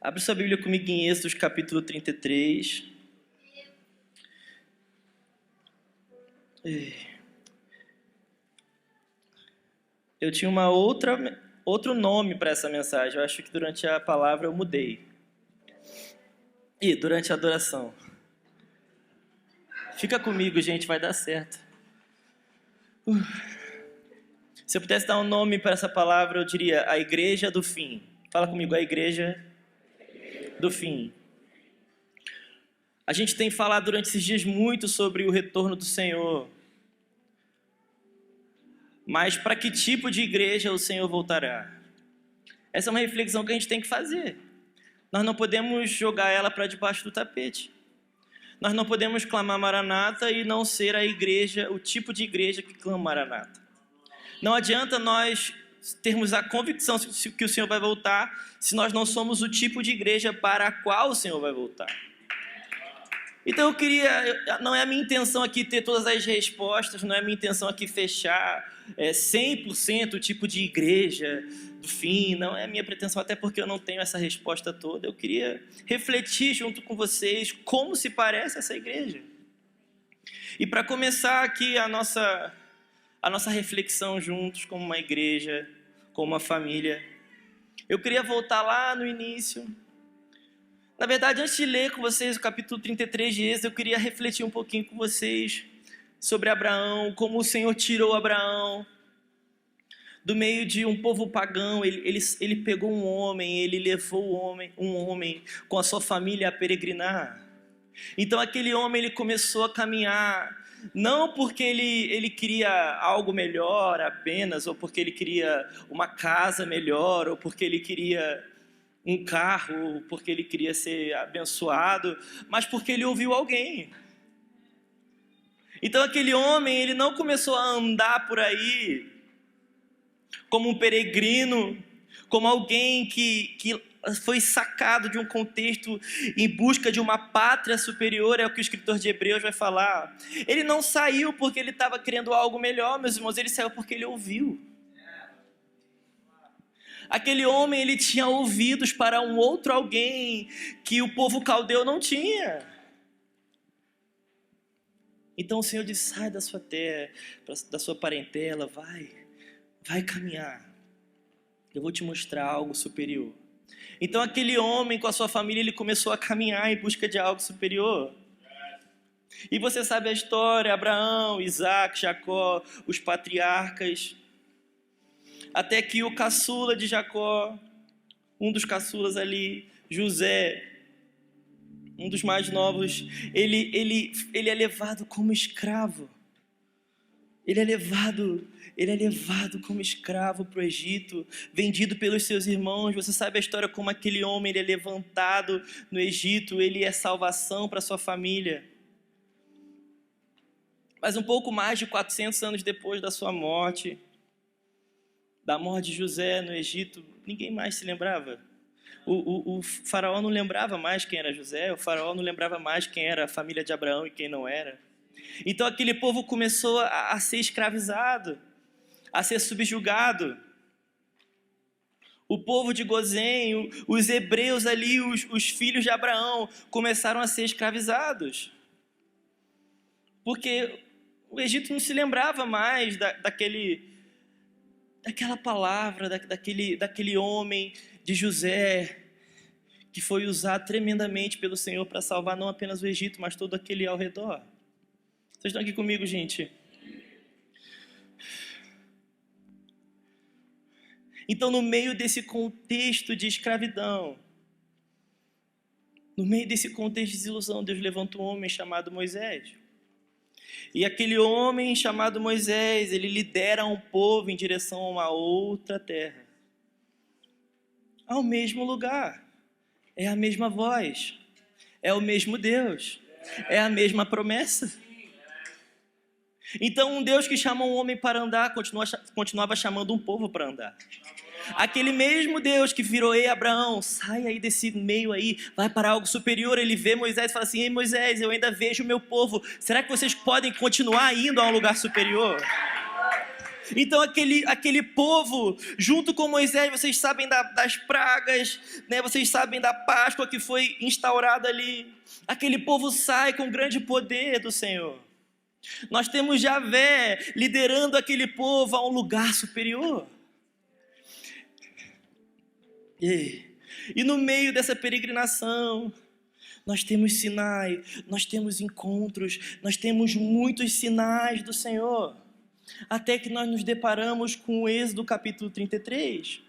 Abre sua Bíblia comigo em Êxodo, capítulo 33. Eu tinha outro nome para essa mensagem. Eu acho que durante a palavra eu mudei. E durante a adoração. Fica comigo, gente, vai dar certo. Se eu pudesse dar um nome para essa palavra, eu diria a Igreja do Fim. Fala comigo, a Igreja do Fim. A gente tem falado durante esses dias muito sobre o retorno do Senhor. Mas para que tipo de igreja o Senhor voltará? Essa é uma reflexão que a gente tem que fazer. Nós não podemos jogar ela para debaixo do tapete. Nós não podemos clamar Maranata e não ser a igreja, o tipo de igreja que clama Maranata. Não adianta nós termos a convicção que o Senhor vai voltar se nós não somos o tipo de igreja para a qual o Senhor vai voltar. Então não é a minha intenção aqui ter todas as respostas, não é a minha intenção aqui fechar 100% o tipo de igreja do fim, não é a minha pretensão, até porque eu não tenho essa resposta toda. Eu queria refletir junto com vocês como se parece essa igreja. E para começar aqui a nossa reflexão juntos como uma igreja, como uma família, eu queria voltar lá no início. Na verdade, antes de ler com vocês o capítulo 33 de Êxodo, eu queria refletir um pouquinho com vocês sobre Abraão, como o Senhor tirou Abraão do meio de um povo pagão. Ele pegou um homem, ele levou um homem com a sua família a peregrinar. Então aquele homem ele começou a caminhar, não porque ele queria algo melhor apenas, ou porque ele queria uma casa melhor, ou porque ele queria um carro, porque ele queria ser abençoado, mas porque ele ouviu alguém. Então aquele homem, ele não começou a andar por aí como um peregrino, como alguém que foi sacado de um contexto em busca de uma pátria superior, é o que o escritor de Hebreus vai falar. Ele não saiu porque ele estava querendo algo melhor, meus irmãos, ele saiu porque ele ouviu. Aquele homem, ele tinha ouvidos para um outro alguém que o povo caldeu não tinha. Então o Senhor disse, sai da sua terra, da sua parentela, vai caminhar. Eu vou te mostrar algo superior. Então aquele homem com a sua família, ele começou a caminhar em busca de algo superior. E você sabe a história, Abraão, Isaac, Jacó, os patriarcas, até que o caçula de Jacó, um dos caçulas ali, José, um dos mais novos, ele é levado como escravo. Ele é levado como escravo para o Egito, vendido pelos seus irmãos. Você sabe a história como aquele homem ele é levantado no Egito, ele é salvação para sua família. Mas um pouco mais de 400 anos depois da sua morte, da morte de José no Egito, ninguém mais se lembrava. O faraó não lembrava mais quem era José, o faraó não lembrava mais quem era a família de Abraão e quem não era. Então aquele povo começou a ser escravizado, a ser subjugado. O povo de Gozém, os hebreus ali, os filhos de Abraão, começaram a ser escravizados. Porque o Egito não se lembrava mais daquela palavra, daquele homem de José, que foi usado tremendamente pelo Senhor para salvar não apenas o Egito, mas todo aquele ao redor. Vocês estão aqui comigo, gente? Então, no meio desse contexto de escravidão, no meio desse contexto de desilusão, Deus levanta um homem chamado Moisés. E aquele homem chamado Moisés, ele lidera um povo em direção a uma outra terra. Ao mesmo lugar. É a mesma voz. É o mesmo Deus. É a mesma promessa. Então um Deus que chama um homem para andar, continuava chamando um povo para andar. Aquele mesmo Deus que virou, ei Abraão, sai aí desse meio aí, vai para algo superior. Ele vê Moisés e fala assim, ei Moisés, eu ainda vejo o meu povo, será que vocês podem continuar indo a um lugar superior? Então aquele povo, junto com Moisés, vocês sabem das pragas, né? Vocês sabem da Páscoa que foi instaurada ali. Aquele povo sai com grande poder do Senhor. Nós temos Javé liderando aquele povo a um lugar superior. E no meio dessa peregrinação, nós temos Sinai, nós temos encontros, nós temos muitos sinais do Senhor, até que nós nos deparamos com o Êxodo capítulo 33.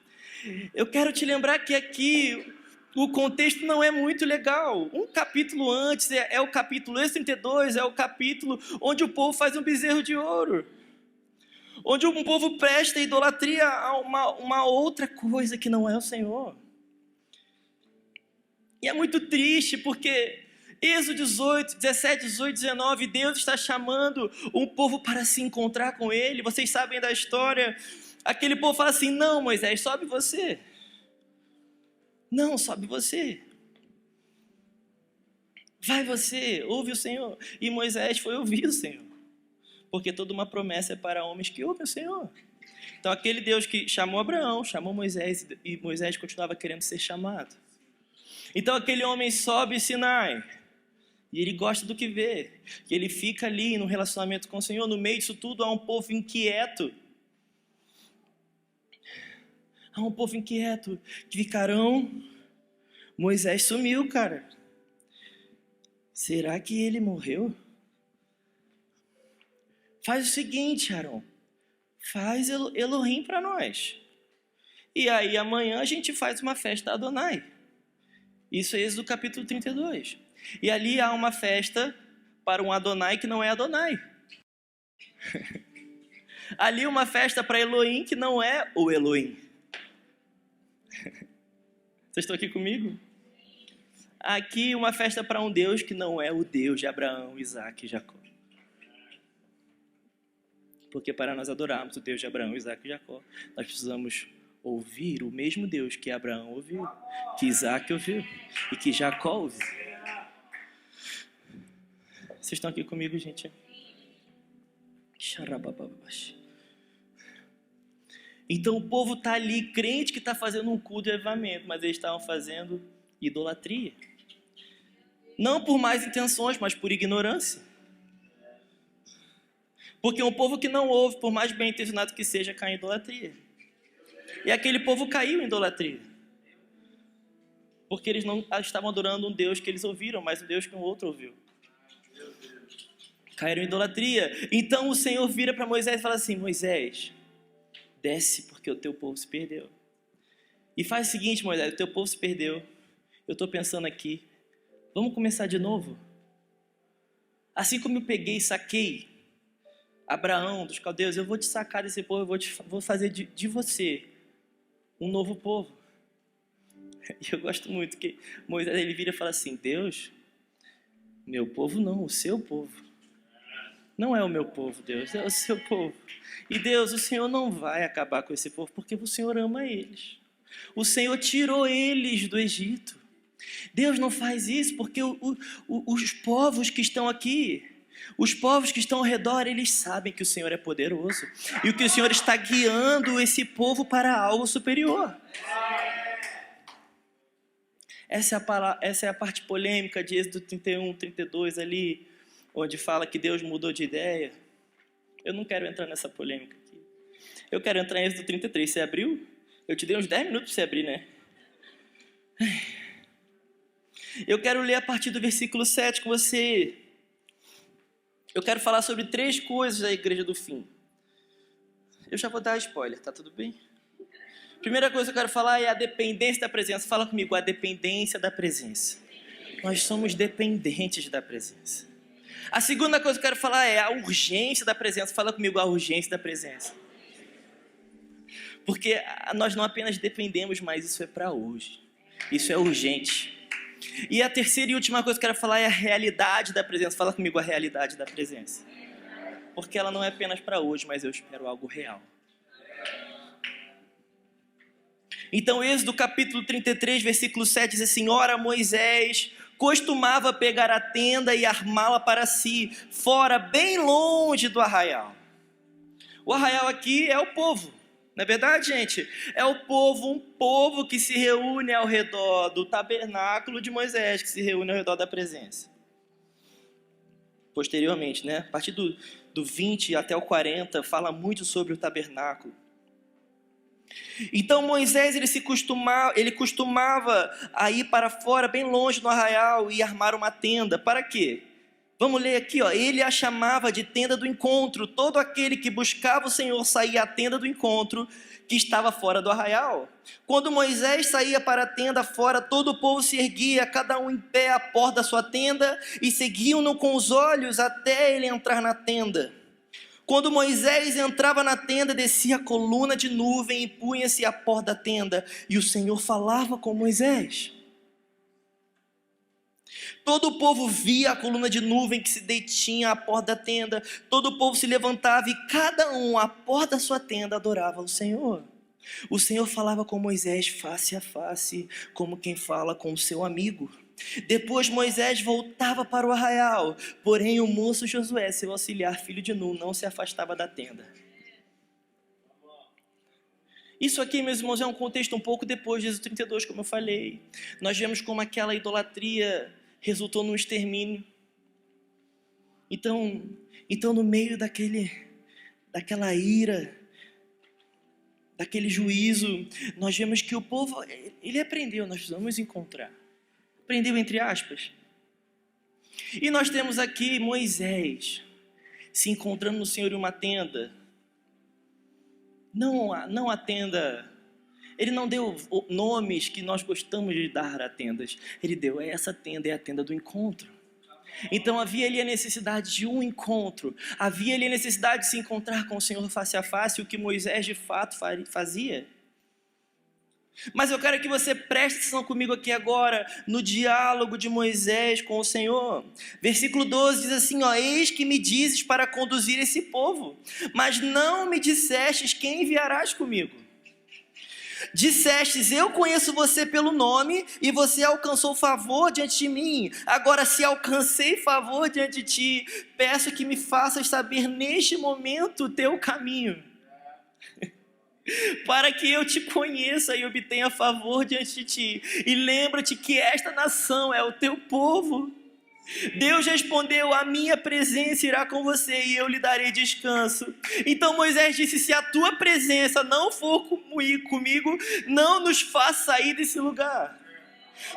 Eu quero te lembrar que aqui o contexto não é muito legal. Um capítulo antes é o capítulo Êxodo 32, é o capítulo onde o povo faz um bezerro de ouro, onde um povo presta idolatria a uma outra coisa que não é o Senhor. E é muito triste porque Êxodo 18, 17, 18, 19, Deus está chamando um povo para se encontrar com Ele. Vocês sabem da história. Aquele povo fala assim: não, Moisés, sobe você. Não, sobe você. Vai você, ouve o Senhor. E Moisés foi ouvir o Senhor. Porque toda uma promessa é para homens que ouvem o Senhor. Então aquele Deus que chamou Abraão, chamou Moisés, e Moisés continuava querendo ser chamado. Então aquele homem sobe Sinai, e ele gosta do que vê, que ele fica ali no relacionamento com o Senhor. No meio disso tudo há um povo inquieto. Há um povo inquieto, que ficarão, Moisés sumiu, cara. Será que ele morreu? Faz o seguinte, Arão, faz Elohim para nós. E aí amanhã a gente faz uma festa a Adonai. Isso é Êxodo capítulo 32. E ali há uma festa para um Adonai que não é Adonai. Ali uma festa para Elohim que não é o Elohim. Vocês estão aqui comigo? Aqui uma festa para um Deus que não é o Deus de Abraão, Isaac e Jacó. Porque para nós adorarmos o Deus de Abraão, Isaac e Jacó, nós precisamos ouvir o mesmo Deus que Abraão ouviu, que Isaac ouviu e que Jacó ouviu. Vocês estão aqui comigo, gente? Então o povo está ali, crente que está fazendo um culto de avivamento, mas eles estavam fazendo idolatria. Não por más intenções, mas por ignorância. Porque um povo que não ouve, por mais bem intencionado que seja, cai em idolatria. E aquele povo caiu em idolatria. Porque eles não estavam adorando um Deus que eles ouviram, mas um Deus que um outro ouviu. Caíram em idolatria. Então o Senhor vira para Moisés e fala assim: Moisés, desce porque o teu povo se perdeu. E faz o seguinte, Moisés, o teu povo se perdeu. Eu estou pensando aqui, vamos começar de novo? Assim como eu peguei e saquei Abraão dos caldeus, eu vou te sacar desse povo, vou fazer de você um novo povo. E eu gosto muito que Moisés ele vira e fala assim: Deus, meu povo não, o seu povo. Não é o meu povo, Deus, é o seu povo. E Deus, o Senhor não vai acabar com esse povo porque o Senhor ama eles. O Senhor tirou eles do Egito. Deus não faz isso porque os povos que estão aqui, os povos que estão ao redor, eles sabem que o Senhor é poderoso e que o Senhor está guiando esse povo para algo superior. Essa é a parte polêmica de Êxodo 31, 32 ali, onde fala que Deus mudou de ideia. Eu não quero entrar nessa polêmica aqui. Eu quero entrar em Êxodo 33. Você abriu? Eu te dei uns 10 minutos para você abrir, né? Eu quero ler a partir do versículo 7 com você. Eu quero falar sobre 3 coisas da igreja do fim. Eu já vou dar spoiler, tá tudo bem? Primeira coisa que eu quero falar é a dependência da presença. Fala comigo, a dependência da presença. Nós somos dependentes da presença. A segunda coisa que eu quero falar é a urgência da presença. Fala comigo, a urgência da presença. Porque nós não apenas dependemos, mas isso é para hoje. Isso é urgente. E a terceira e última coisa que eu quero falar é a realidade da presença. Fala comigo, a realidade da presença. Porque ela não é apenas para hoje, mas eu espero algo real. Então, Êxodo capítulo 33, versículo 7 diz assim: Ora, Moisés costumava pegar a tenda e armá-la para si, fora, bem longe do arraial. O arraial aqui é o povo, não é verdade, gente? É o povo, um povo que se reúne ao redor do tabernáculo de Moisés, que se reúne ao redor da presença. Posteriormente, né? A partir do 20 até o 40, fala muito sobre o tabernáculo. Então Moisés ele costumava a ir para fora, bem longe do arraial, e armar uma tenda. Para quê? Vamos ler aqui, ó. Ele a chamava de tenda do encontro. Todo aquele que buscava o Senhor saía à tenda do encontro, que estava fora do arraial. Quando Moisés saía para a tenda fora, todo o povo se erguia, cada um em pé à porta da sua tenda, e seguiam-no com os olhos até ele entrar na tenda. Quando Moisés entrava na tenda, descia a coluna de nuvem e punha-se à porta da tenda, e o Senhor falava com Moisés. Todo o povo via a coluna de nuvem que se detinha à porta da tenda. Todo o povo se levantava e cada um à porta da sua tenda adorava o Senhor. O Senhor falava com Moisés face a face, como quem fala com o seu amigo. Depois Moisés voltava para o arraial, porém o moço Josué, seu auxiliar, filho de Nun, não se afastava da tenda. Isso aqui, meus irmãos, é um contexto um pouco depois de Êxodo 32, como eu falei. Nós vemos como aquela idolatria resultou num extermínio. Então no meio daquela ira, daquele juízo, nós vemos que o povo, ele aprendeu, nós precisamos encontrar. Aprendeu entre aspas. E nós temos aqui Moisés se encontrando no Senhor em uma tenda. Não a tenda. Ele não deu nomes que nós gostamos de dar a tendas. Ele deu, essa tenda é a tenda do encontro. Então havia ali a necessidade de um encontro. Havia ali a necessidade de se encontrar com o Senhor face a face, o que Moisés de fato fazia. Mas eu quero que você preste atenção comigo aqui agora, no diálogo de Moisés com o Senhor. Versículo 12 diz assim, ó: eis que me dizes para conduzir esse povo, mas não me dissestes quem enviarás comigo. Dissestes, eu conheço você pelo nome, e você alcançou favor diante de mim. Agora, se alcancei favor diante de ti, peço que me faças saber neste momento o teu caminho, para que eu te conheça e obtenha favor diante de ti. E lembra-te que esta nação é o teu povo. Deus respondeu, a minha presença irá com você e eu lhe darei descanso. Então Moisés disse, se a tua presença não for comigo, não nos faça sair desse lugar.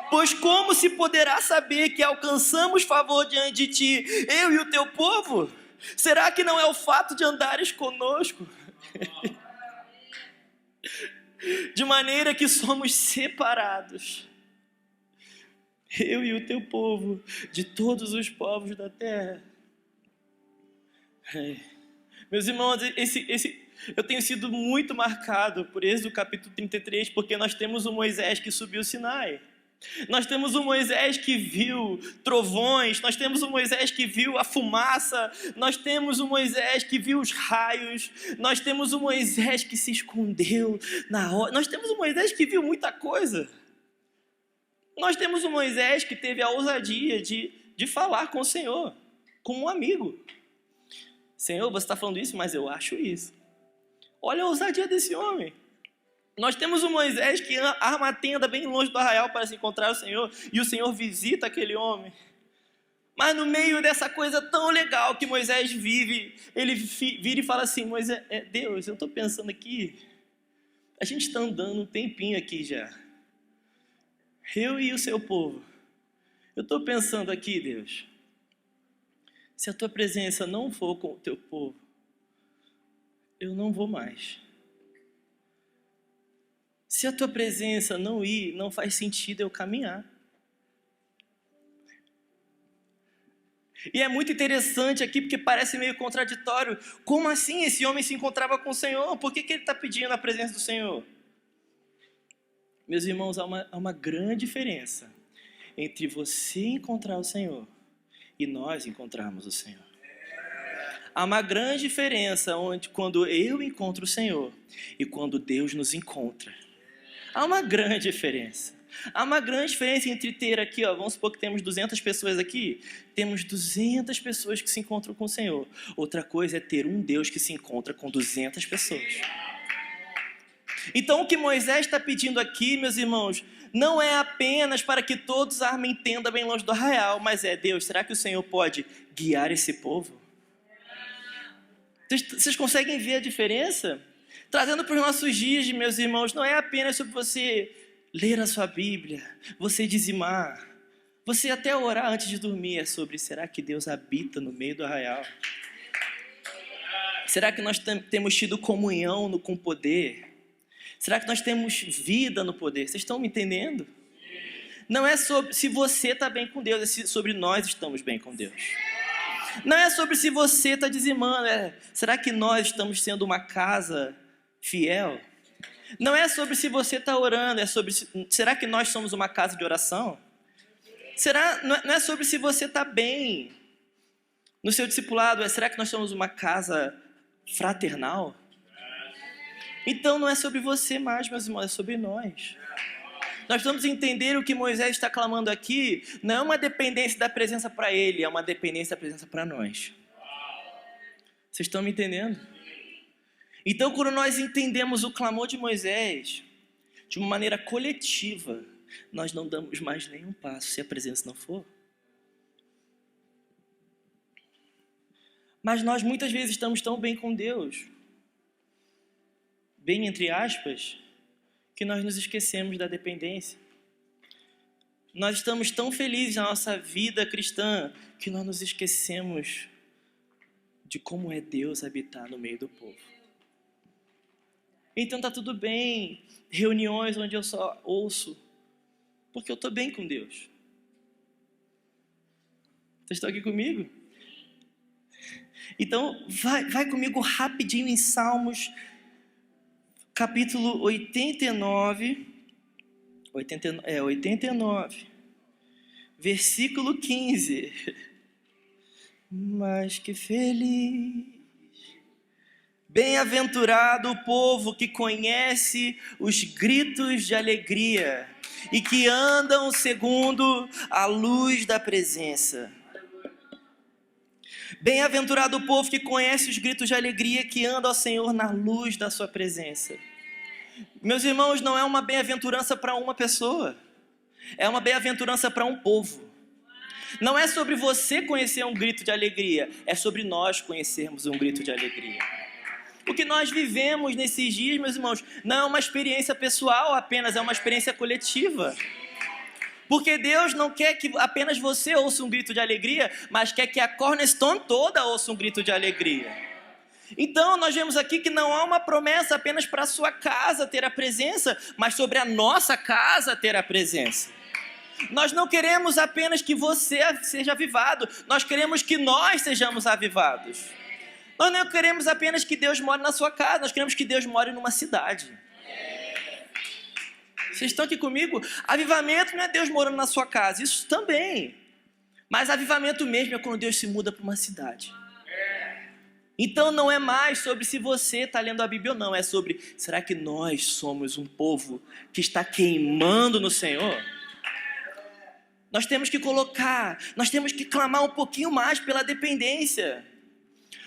Pois como se poderá saber que alcançamos favor diante de ti, eu e o teu povo? Será que não é o fato de andares conosco? De maneira que somos separados, eu e o teu povo, de todos os povos da terra. Meus irmãos, eu tenho sido muito marcado por Êxodo capítulo 33, porque nós temos o Moisés que subiu o Sinai. Nós temos o Moisés que viu trovões, nós temos o Moisés que viu a fumaça, nós temos o Moisés que viu os raios, nós temos o Moisés que se escondeu na hora, nós temos o Moisés que viu muita coisa. Nós temos o Moisés que teve a ousadia de falar com o Senhor, como um amigo. Senhor, você está falando isso, mas eu acho isso. Olha a ousadia desse homem. Nós temos o Moisés que arma a tenda bem longe do arraial para se encontrar o Senhor, e o Senhor visita aquele homem. Mas no meio dessa coisa tão legal que Moisés vive, ele vira e fala assim, Moisés, Deus, eu estou pensando aqui, a gente está andando um tempinho aqui já. Eu e o seu povo. Eu estou pensando aqui, Deus, se a tua presença não for com o teu povo, eu não vou mais. Se a tua presença não ir, não faz sentido eu caminhar. E é muito interessante aqui, porque parece meio contraditório. Como assim esse homem se encontrava com o Senhor? Por que ele está pedindo a presença do Senhor? Meus irmãos, há uma grande diferença entre você encontrar o Senhor e nós encontrarmos o Senhor. Há uma grande diferença quando eu encontro o Senhor e quando Deus nos encontra. Há uma grande diferença. Há uma grande diferença entre ter aqui, ó, vamos supor que temos 200 pessoas aqui, temos 200 pessoas que se encontram com o Senhor. Outra coisa é ter um Deus que se encontra com 200 pessoas. Então o que Moisés está pedindo aqui, meus irmãos, não é apenas para que todos armem tenda bem longe do arraial, mas é, Deus, será que o Senhor pode guiar esse povo? Vocês conseguem ver a diferença? Trazendo para os nossos dias, meus irmãos, não é apenas sobre você ler a sua Bíblia, você dizimar, você até orar antes de dormir, é sobre, será que Deus habita no meio do arraial? Será que nós temos tido comunhão com o poder? Será que nós temos vida no poder? Vocês estão me entendendo? Não é sobre se você está bem com Deus, é sobre nós estamos bem com Deus. Não é sobre se você está dizimando, será que nós estamos sendo uma casa fiel? Não é sobre se você está orando, é sobre será que nós somos uma casa de oração? Não é sobre se você está bem no seu discipulado, será que nós somos uma casa fraternal? Então não é sobre você mais, meus irmãos, é sobre nós. Nós vamos entender o que Moisés está clamando aqui, não é uma dependência da presença para ele, é uma dependência da presença para nós. Vocês estão me entendendo? Então, quando nós entendemos o clamor de Moisés, de uma maneira coletiva, nós não damos mais nenhum passo se a presença não for. Mas nós muitas vezes estamos tão bem com Deus, bem entre aspas, que nós nos esquecemos da dependência. Nós estamos tão felizes na nossa vida cristã que nós nos esquecemos de como é Deus habitar no meio do povo. Então tá tudo bem, reuniões onde eu só ouço, porque eu estou bem com Deus. Vocês estão aqui comigo? Então vai comigo rapidinho em Salmos, capítulo 89, versículo 15. Mas que feliz, bem-aventurado o povo que conhece os gritos de alegria e que andam segundo a luz da presença. Bem-aventurado o povo que conhece os gritos de alegria, que anda ao Senhor na luz da sua presença. Meus irmãos, não é uma bem-aventurança para uma pessoa, é uma bem-aventurança para um povo. Não é sobre você conhecer um grito de alegria, é sobre nós conhecermos um grito de alegria. O que nós vivemos nesses dias, meus irmãos, não é uma experiência pessoal apenas, é uma experiência coletiva. Porque Deus não quer que apenas você ouça um grito de alegria, mas quer que a Cornerstone toda ouça um grito de alegria. Então nós vemos aqui que não há uma promessa apenas para a sua casa ter a presença, mas sobre a nossa casa ter a presença. Nós não queremos apenas que você seja avivado, nós queremos que nós sejamos avivados. Nós não queremos apenas que Deus more na sua casa, nós queremos que Deus more numa cidade. Vocês estão aqui comigo? Avivamento não é Deus morando na sua casa, isso também. Mas avivamento mesmo é quando Deus se muda para uma cidade. Então não é mais sobre se você está lendo a Bíblia ou não, é sobre, será que nós somos um povo que está queimando no Senhor? Nós temos que nós temos que clamar um pouquinho mais pela dependência.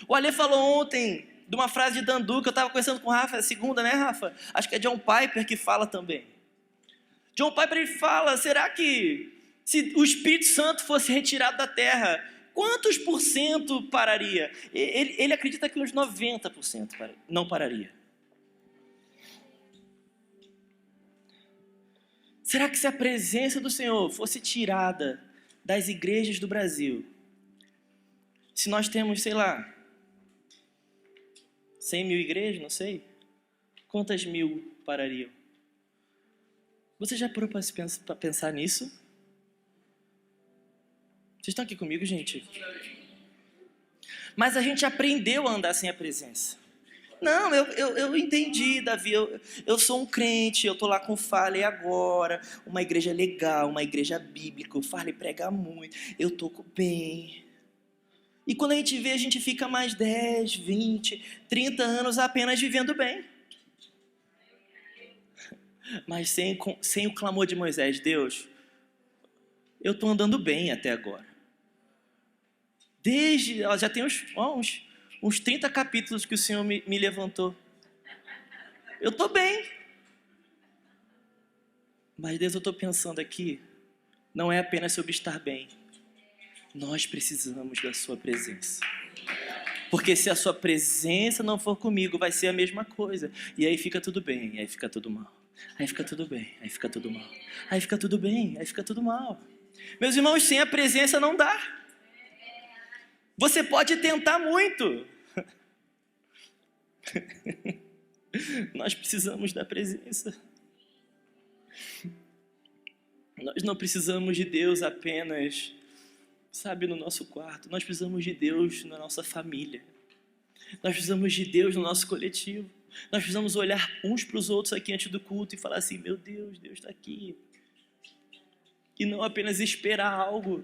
O Ale falou ontem de uma frase de Dandu, que eu estava conversando com o Rafa, é a segunda, né, Rafa? Acho que é John Piper que fala também. John Piper ele fala, será que se o Espírito Santo fosse retirado da terra, quantos por cento pararia? Ele acredita que uns 90% não pararia. Será que se a presença do Senhor fosse tirada das igrejas do Brasil, se nós temos, sei lá, 100 mil igrejas, não sei, quantas mil parariam? Você já parou para pensar nisso? Vocês estão aqui comigo, gente? Mas a gente aprendeu a andar sem a presença. Não, eu entendi, Davi, eu sou um crente, eu estou lá com o Farley agora, uma igreja legal, uma igreja bíblica, o Farley prega muito, eu estou bem. E quando a gente vê, a gente fica mais 10, 20, 30 anos apenas vivendo bem. mas sem o clamor de Moisés. Deus, eu estou andando bem até agora. Já tem uns 30 capítulos que o Senhor me levantou. Eu estou bem. Mas Deus, eu estou pensando aqui, não é apenas sobre estar bem. Nós precisamos da sua presença. Porque se a sua presença não for comigo, vai ser a mesma coisa. E aí fica tudo bem, aí fica tudo mal. Aí fica tudo bem, aí fica tudo mal. Aí fica tudo bem, aí fica tudo mal. Meus irmãos, sem a presença não dá. Você pode tentar muito. Nós precisamos da presença. Nós não precisamos de Deus apenas, no nosso quarto. Nós precisamos de Deus na nossa família. Nós precisamos de Deus no nosso coletivo. Nós precisamos olhar uns para os outros aqui antes do culto e falar assim, meu Deus, Deus está aqui. E não apenas esperar algo.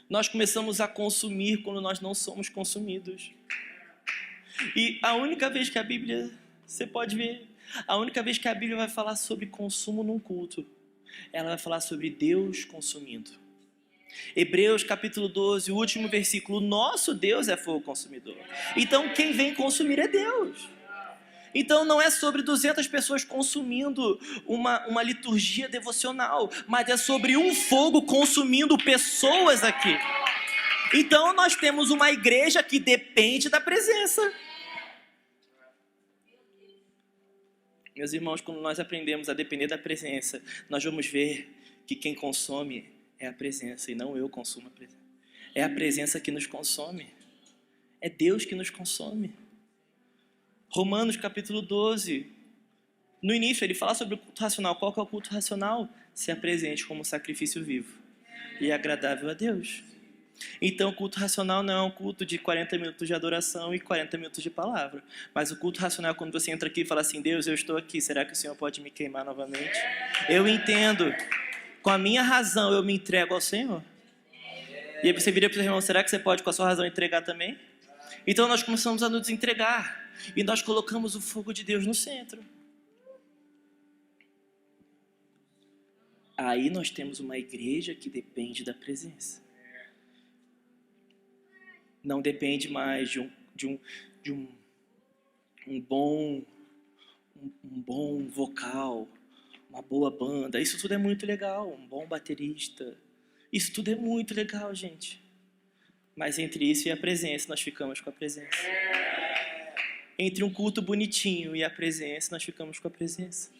Nós começamos a consumir quando nós não somos consumidos. E a única vez que a Bíblia, você pode ver, a única vez que a Bíblia vai falar sobre consumo num culto, ela vai falar sobre Deus consumindo. Hebreus capítulo 12, o último versículo, nosso Deus é fogo consumidor. Então quem vem consumir é Deus. Então não é sobre 200 pessoas consumindo uma liturgia devocional, mas é sobre um fogo consumindo pessoas aqui. Então nós temos uma igreja que depende da presença. Meus irmãos, quando nós aprendemos a depender da presença, nós vamos ver que quem consome é a presença e não eu consumo a presença. É a presença que nos consome. É Deus que nos consome. Romanos capítulo 12, no início ele fala sobre o culto racional. Qual que é o culto racional? Se apresente como sacrifício vivo e agradável a Deus. Então o culto racional não é um culto de 40 minutos de adoração e 40 minutos de palavra. Mas o culto racional é quando você entra aqui e fala assim, Deus, eu estou aqui, será que o Senhor pode me queimar novamente? Eu entendo, com a minha razão eu me entrego ao Senhor. E aí você vira para o seu irmão, será que você pode com a sua razão entregar também? Então nós começamos a nos entregar. E nós colocamos o fogo de Deus no centro. Aí nós temos uma igreja que depende da presença. Não depende mais de um bom vocal, uma boa banda. Isso tudo é muito legal, um bom baterista. Isso tudo é muito legal, gente. Mas entre isso e a presença, nós ficamos com a presença. Entre um culto bonitinho e a presença, nós ficamos com a presença.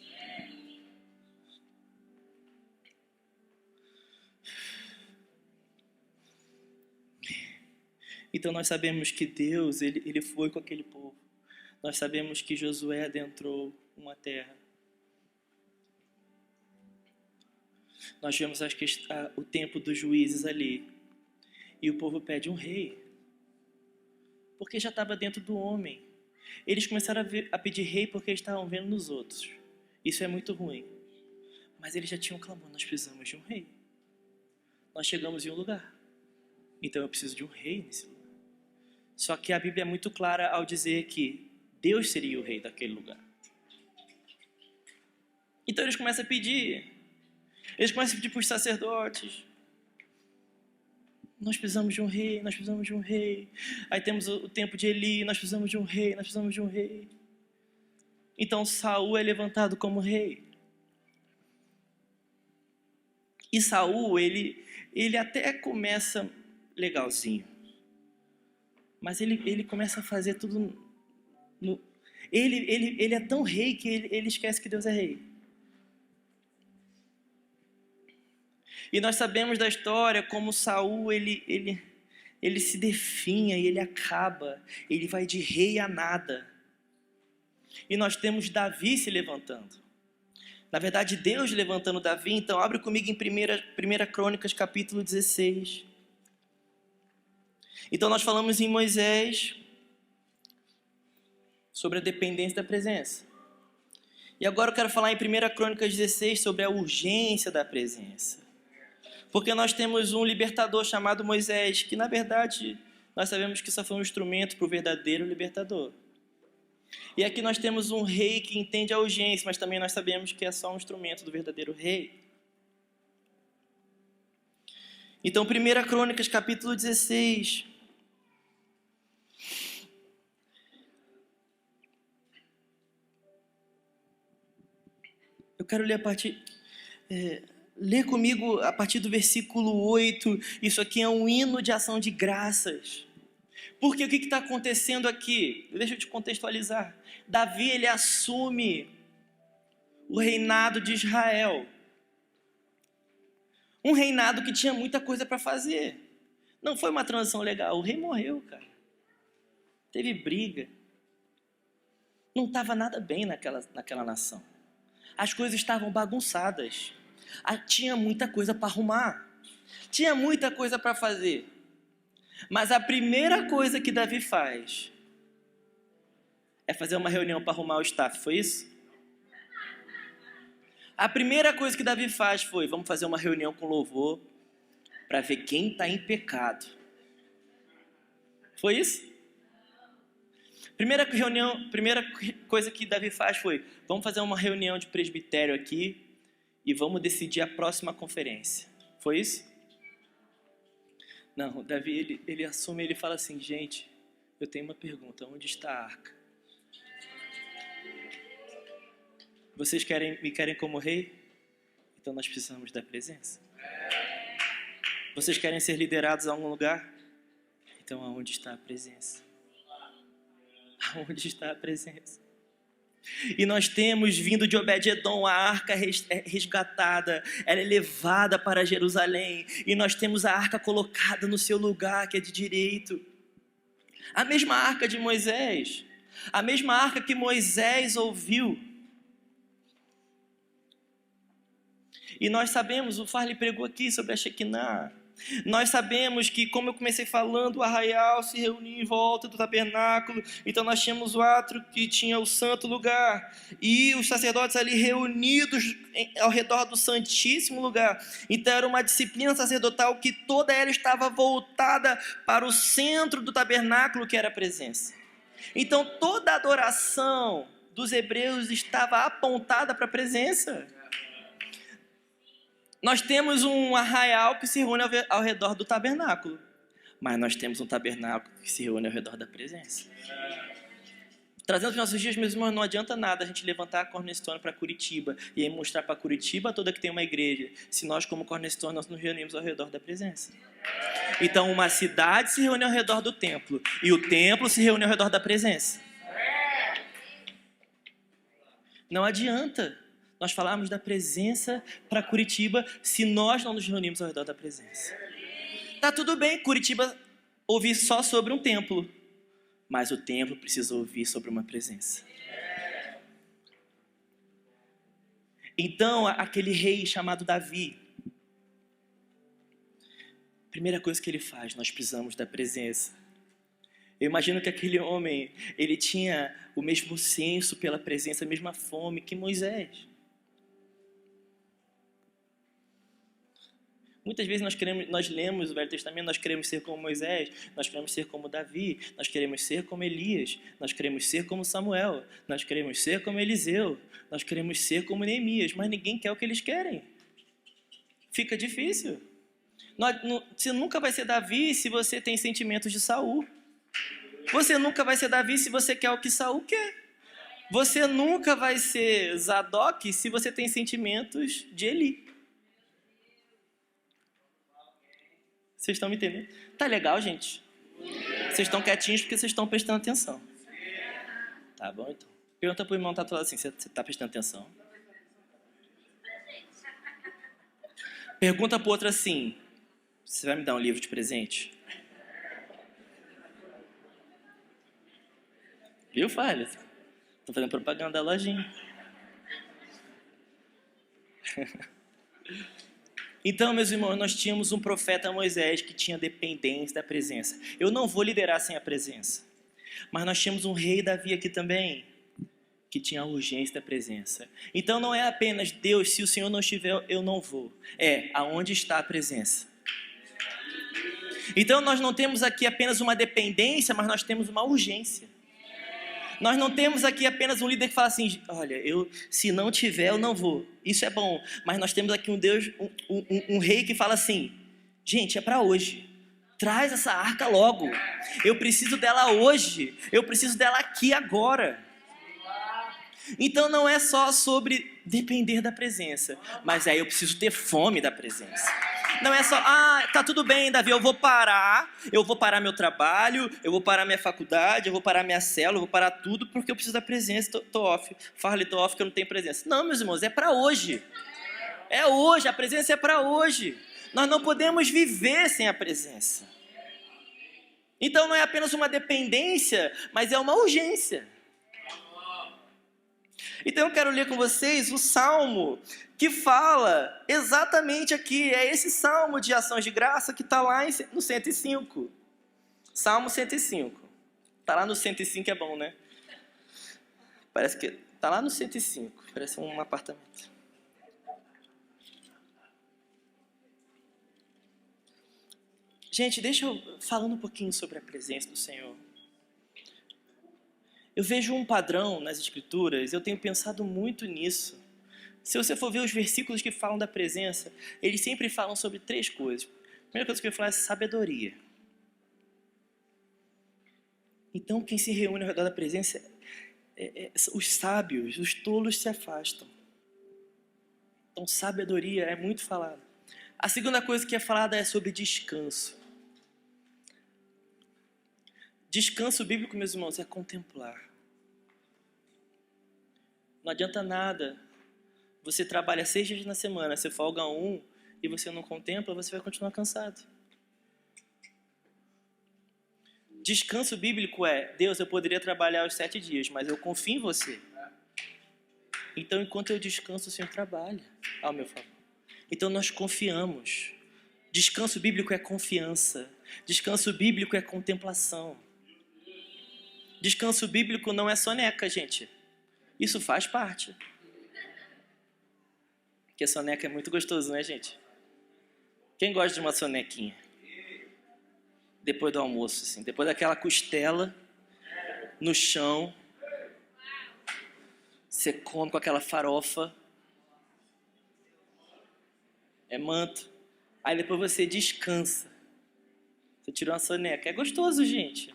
Então nós sabemos que Deus, ele foi com aquele povo. Nós sabemos que Josué adentrou uma terra. Nós vemos o tempo dos juízes ali. E o povo pede um rei. Porque já estava dentro do homem. Eles começaram a pedir rei porque eles estavam vendo nos outros. Isso é muito ruim. Mas eles já tinham clamado, nós precisamos de um rei. Nós chegamos em um lugar. Então eu preciso de um rei nesse lugar. Só que a Bíblia é muito clara ao dizer que Deus seria o rei daquele lugar. Então eles começam a pedir. Eles começam a pedir para os sacerdotes. Nós precisamos de um rei, nós precisamos de um rei. Aí temos o tempo de Eli, nós precisamos de um rei, nós precisamos de um rei. Então Saul é levantado como rei. E Saul, ele até começa legalzinho. Mas ele começa a fazer tudo... Ele é tão rei que ele esquece que Deus é rei. E nós sabemos da história como Saul, ele se definha e ele acaba. Ele vai de rei a nada. E nós temos Davi se levantando. Na verdade, Deus levantando Davi. Então, abre comigo em 1 Crônicas, capítulo 16. Então, nós falamos em Moisés sobre a dependência da presença. E agora eu quero falar em 1 Crônicas 16 sobre a urgência da presença. Porque nós temos um libertador chamado Moisés, que na verdade nós sabemos que só foi um instrumento para o verdadeiro libertador. E aqui nós temos um rei que entende a urgência, mas também nós sabemos que é só um instrumento do verdadeiro rei. Então, 1 Crônicas, capítulo 16. Eu quero ler ler comigo a partir do versículo 8. Isso aqui é um hino de ação de graças. Porque o que está acontecendo aqui? Deixa eu te contextualizar. Davi, ele assume o reinado de Israel. Um reinado que tinha muita coisa para fazer. Não foi uma transição legal. O rei morreu, cara. Teve briga. Não estava nada bem naquela nação. As coisas estavam bagunçadas. Tinha muita coisa para arrumar. Tinha muita coisa para fazer. Mas a primeira coisa que Davi faz é fazer uma reunião para arrumar o staff. Foi isso? A primeira coisa que Davi faz foi: vamos fazer uma reunião com louvor para ver quem está em pecado. Foi isso? Primeira coisa que Davi faz foi: vamos fazer uma reunião de presbitério aqui e vamos decidir a próxima conferência. Foi isso? Não, Davi, ele assume, ele fala assim: gente, eu tenho uma pergunta, onde está a arca? Vocês me querem como rei? Então nós precisamos da presença. Vocês querem ser liderados a algum lugar? Então aonde está a presença? Aonde está a presença? E nós temos vindo de Obed-Edom, a arca é resgatada, ela é levada para Jerusalém, e nós temos a arca colocada no seu lugar, que é de direito. A mesma arca de Moisés, a mesma arca que Moisés ouviu. E nós sabemos, o Farley pregou aqui sobre a Shekinah. Nós sabemos que, como eu comecei falando, o arraial se reunia em volta do tabernáculo. Então nós tínhamos o átrio que tinha o santo lugar, e os sacerdotes ali reunidos ao redor do santíssimo lugar. Então era uma disciplina sacerdotal que toda ela estava voltada para o centro do tabernáculo, que era a presença. Então toda a adoração dos hebreus estava apontada para a presença. Nós temos um arraial que se reúne ao redor do tabernáculo, mas nós temos um tabernáculo que se reúne ao redor da presença. Trazendo para os nossos dias, meus irmãos, não adianta nada a gente levantar a Cornerstone para Curitiba e aí mostrar para Curitiba toda que tem uma igreja, se nós, como Cornerstone, nós nos reunimos ao redor da presença. Então, uma cidade se reúne ao redor do templo, e o templo se reúne ao redor da presença. Não adianta nós falarmos da presença para Curitiba se nós não nos reunimos ao redor da presença. Tá tudo bem Curitiba ouvir só sobre um templo, mas o templo precisa ouvir sobre uma presença. Então, aquele rei chamado Davi, primeira coisa que ele faz, nós precisamos da presença. Eu imagino que aquele homem, ele tinha o mesmo senso pela presença, a mesma fome que Moisés. Muitas vezes nós lemos o Velho Testamento, nós queremos ser como Moisés, nós queremos ser como Davi, nós queremos ser como Elias, nós queremos ser como Samuel, nós queremos ser como Eliseu, nós queremos ser como Neemias, mas ninguém quer o que eles querem. Fica difícil. Você nunca vai ser Davi se você tem sentimentos de Saul. Você nunca vai ser Davi se você quer o que Saul quer. Você nunca vai ser Zadok se você tem sentimentos de Eli. Vocês estão me entendendo? Tá legal, gente? Vocês estão quietinhos porque vocês estão prestando atenção. Tá bom, então. Pergunta pro irmão, tá todo assim, você tá prestando atenção? Pergunta pro outro assim, você vai me dar um livro de presente? Viu, Falha? Tô fazendo propaganda da lojinha. Então, meus irmãos, nós tínhamos um profeta Moisés que tinha dependência da presença. Eu não vou liderar sem a presença. Mas nós tínhamos um rei Davi aqui também, que tinha a urgência da presença. Então não é apenas Deus, se o Senhor não estiver, eu não vou. É, aonde está a presença? Então nós não temos aqui apenas uma dependência, mas nós temos uma urgência. Nós não temos aqui apenas um líder que fala assim, olha, se não tiver, eu não vou. Isso é bom, mas nós temos aqui um Deus, um rei que fala assim, gente, é para hoje. Traz essa arca logo. Eu preciso dela hoje. Eu preciso dela aqui agora. Então não é só sobre depender da presença, mas aí eu preciso ter fome da presença. Não é só, tá tudo bem, Davi, eu vou parar meu trabalho, eu vou parar minha faculdade, eu vou parar minha célula, eu vou parar tudo porque eu preciso da presença, tô off que eu não tenho presença. Não, meus irmãos, é para hoje. É hoje, a presença é para hoje. Nós não podemos viver sem a presença. Então não é apenas uma dependência, mas é uma urgência. Então eu quero ler com vocês o Salmo que fala exatamente aqui. É esse Salmo de ações de graça que está lá no 105. Salmo 105. Está lá no 105, é bom, né? Parece que está lá no 105. Parece um apartamento. Gente, deixa eu falando um pouquinho sobre a presença do Senhor. Eu vejo um padrão nas Escrituras, eu tenho pensado muito nisso. Se você for ver os versículos que falam da presença, eles sempre falam sobre 3 coisas. A primeira coisa que eu ia falar é sabedoria. Então, quem se reúne ao redor da presença, os sábios, os tolos se afastam. Então, sabedoria é muito falada. A segunda coisa que é falada é sobre descanso. Descanso bíblico, meus irmãos, é contemplar. Não adianta nada. Você trabalha 6 dias na semana, você folga 1 e você não contempla, você vai continuar cansado. Descanso bíblico é, Deus, eu poderia trabalhar os 7 dias, mas eu confio em você. Então, enquanto eu descanso, o Senhor trabalha ao meu favor. Então, nós confiamos. Descanso bíblico é confiança. Descanso bíblico é contemplação. Descanso bíblico não é soneca, gente. Isso faz parte. Porque soneca é muito gostoso, né, gente? Quem gosta de uma sonequinha? Depois do almoço, assim. Depois daquela costela no chão. Você come com aquela farofa. É manto. Aí depois você descansa. Você tira uma soneca. É gostoso, gente.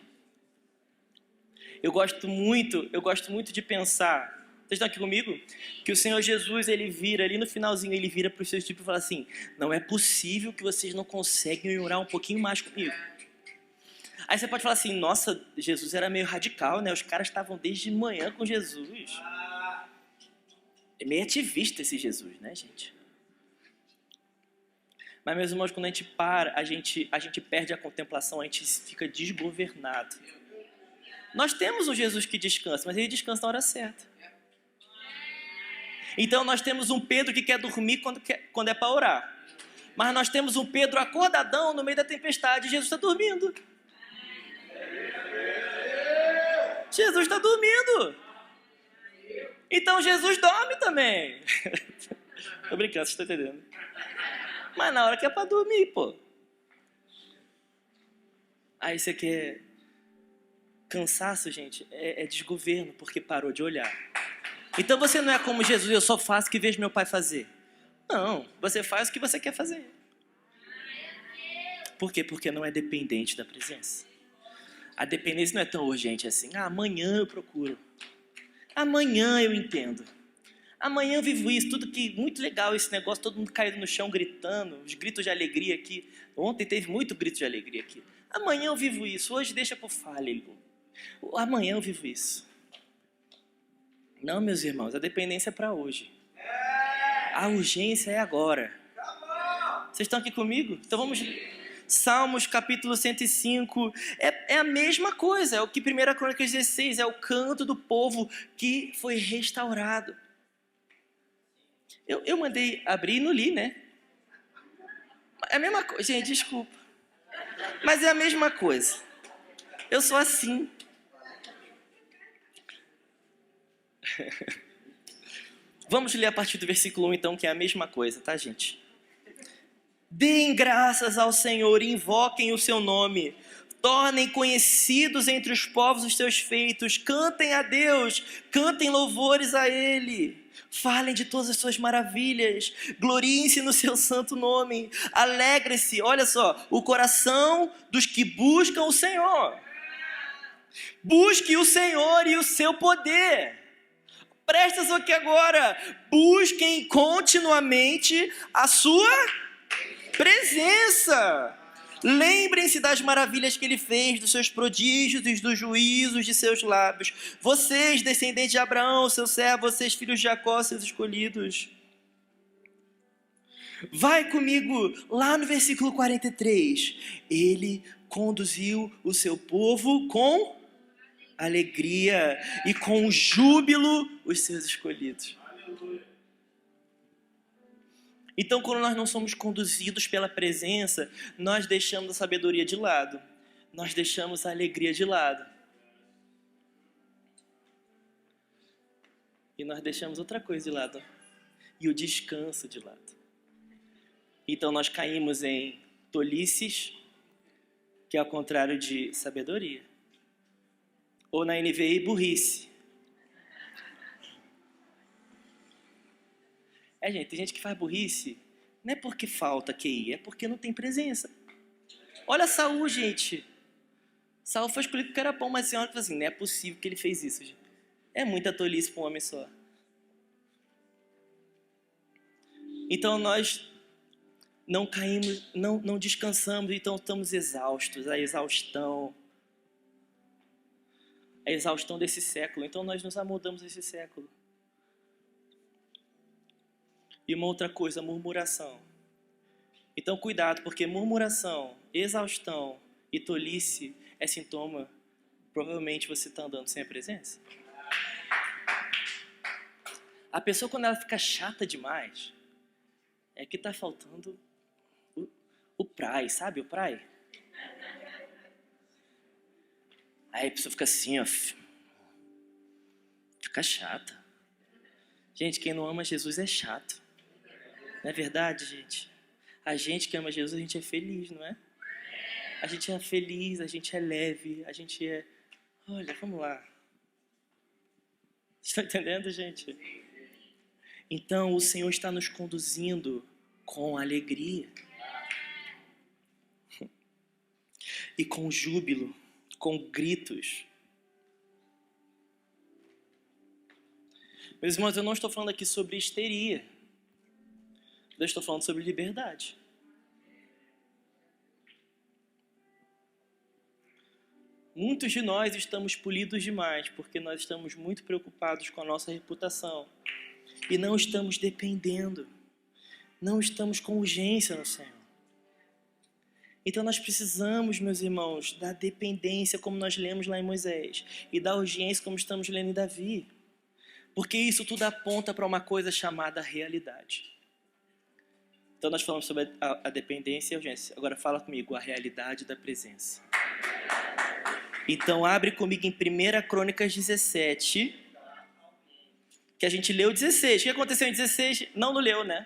Eu gosto muito de pensar, vocês estão aqui comigo? Que o Senhor Jesus, ele vira ali no finalzinho, ele vira para os seus discípulos e fala assim, não é possível que vocês não conseguem orar um pouquinho mais comigo. Aí você pode falar assim, nossa, Jesus era meio radical, né? Os caras estavam desde manhã com Jesus. É meio ativista esse Jesus, né, gente? Mas, meus irmãos, quando a gente para, a gente perde a contemplação, a gente fica desgovernado. Nós temos um Jesus que descansa, mas ele descansa na hora certa. Então nós temos um Pedro que quer dormir quando é para orar. Mas nós temos um Pedro acordadão no meio da tempestade e Jesus está dormindo. Jesus está dormindo. Então Jesus dorme também. Tô brincando, vocês estão entendendo. Mas na hora que é para dormir, pô. Aí você quer... Cansaço, gente, é desgoverno, porque parou de olhar. Então você não é como Jesus, eu só faço o que vejo meu pai fazer. Não, você faz o que você quer fazer. Por quê? Porque não é dependente da presença. A dependência não é tão urgente assim. Amanhã eu procuro. Amanhã eu entendo. Amanhã eu vivo isso, tudo que... Muito legal esse negócio, todo mundo caído no chão gritando, os gritos de alegria aqui. Ontem teve muito grito de alegria aqui. Amanhã eu vivo isso, hoje deixa por falha. Amanhã eu vivo isso. Não, meus irmãos, a dependência é para hoje. A urgência é agora. Vocês estão aqui comigo? Então vamos... Salmos capítulo 105. É a mesma coisa. É o que 1 Crônicas 16. É o canto do povo que foi restaurado. Eu mandei abrir e não li, né? É a mesma coisa. Gente, desculpa. Mas é a mesma coisa. Eu sou assim. Vamos ler a partir do versículo 1, então, que é a mesma coisa, tá, gente? Deem graças ao Senhor, invoquem o seu nome. Tornem conhecidos entre os povos os teus feitos. Cantem a Deus, cantem louvores a Ele. Falem de todas as suas maravilhas. Gloriem-se no seu santo nome. Alegre-se, olha só, o coração dos que buscam o Senhor. Busque o Senhor e o seu poder. Presta atenção aqui agora. Busquem continuamente a sua presença. Lembrem-se das maravilhas que Ele fez, dos seus prodígios e dos juízos de seus lábios. Vocês, descendentes de Abraão, seu servo, vocês, filhos de Jacó, seus escolhidos. Vai comigo lá no versículo 43. Ele conduziu o seu povo com alegria e com júbilo os seus escolhidos. Então, quando nós não somos conduzidos pela presença, nós deixamos a sabedoria de lado. Nós deixamos a alegria de lado. E nós deixamos outra coisa de lado. E o descanso de lado. Então, nós caímos em tolices, que é ao contrário de sabedoria. Ou na NVI, burrice. Gente, tem gente que faz burrice, não é porque falta QI, é porque não tem presença. Olha Saul, gente. Saul foi escolhido porque era bom, mas a senhora falou assim, não é possível que ele fez isso, gente. É muita tolice para um homem só. Então nós não caímos, não descansamos, então estamos exaustos, a exaustão desse século. Então nós nos amoldamos a esse século. E uma outra coisa, murmuração. Então cuidado, porque murmuração, exaustão e tolice é sintoma, provavelmente você está andando sem a presença. A pessoa, quando ela fica chata demais, é que está faltando o prai, sabe o prai? Aí a pessoa fica assim, ó, fica chata. Gente, quem não ama Jesus é chato. Não é verdade, gente? A gente que ama Jesus, a gente é feliz, não é? A gente é feliz, a gente é leve, a gente é... Olha, vamos lá. Estão entendendo, gente? Então, o Senhor está nos conduzindo com alegria. E com júbilo, com gritos. Meus irmãos, eu não estou falando aqui sobre histeria. Eu estou falando sobre liberdade. Muitos de nós estamos polidos demais porque nós estamos muito preocupados com a nossa reputação e não estamos dependendo, não estamos com urgência no Senhor. Então nós precisamos, meus irmãos, da dependência como nós lemos lá em Moisés e da urgência como estamos lendo em Davi, porque isso tudo aponta para uma coisa chamada realidade. Então nós falamos sobre a dependência e a urgência. Agora fala comigo, a realidade da presença. Então abre comigo em 1 Crônicas 17, que a gente leu 16. O que aconteceu em 16? Não leu, né?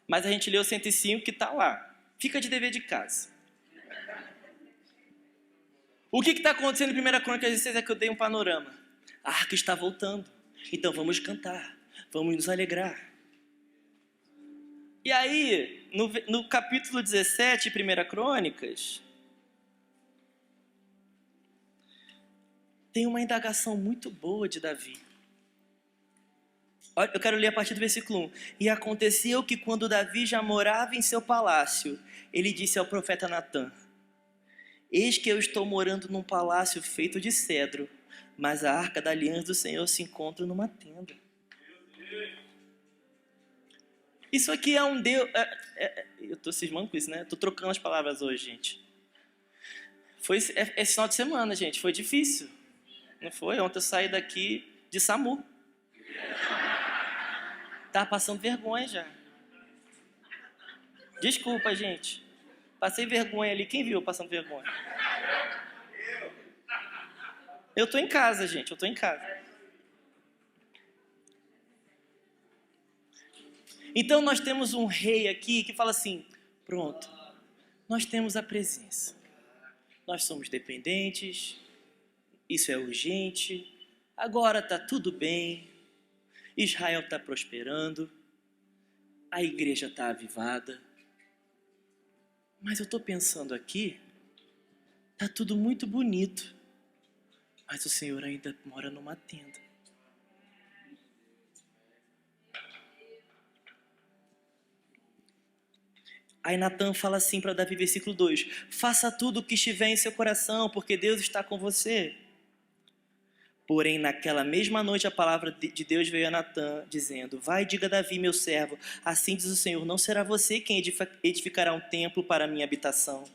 Mas a gente leu 105 que está lá. Fica de dever de casa. O que está acontecendo em 1 Crônicas 16 é que eu dei um panorama. A arca está voltando. Então vamos cantar. Vamos nos alegrar. E aí, no capítulo 17, 1 Crônicas, tem uma indagação muito boa de Davi. Olha, eu quero ler a partir do versículo 1. E aconteceu que quando Davi já morava em seu palácio, ele disse ao profeta Natã: eis que eu estou morando num palácio feito de cedro, mas a arca da aliança do Senhor se encontra numa tenda. Isso aqui é um Deus... eu estou cismando com isso, né? Estou trocando as palavras hoje, gente. Foi esse final de semana, gente. Foi difícil. Não foi? Ontem eu saí daqui de SAMU. Tava passando vergonha já. Desculpa, gente. Passei vergonha ali. Quem viu eu passando vergonha? Eu estou em casa, gente. Eu estou em casa. Então nós temos um rei aqui que fala assim, pronto, Nós temos a presença. Nós somos dependentes, isso é urgente, agora está tudo bem, Israel está prosperando, a igreja está avivada. Mas eu estou pensando aqui, está tudo muito bonito, mas o Senhor ainda mora numa tenda. Aí Natan fala assim para Davi, versículo 2: faça tudo o que estiver em seu coração, porque Deus está com você. Porém, naquela mesma noite, a palavra de Deus veio a Natan, dizendo: vai, diga a Davi, meu servo, assim diz o Senhor, não será você quem edificará um templo para a minha habitação.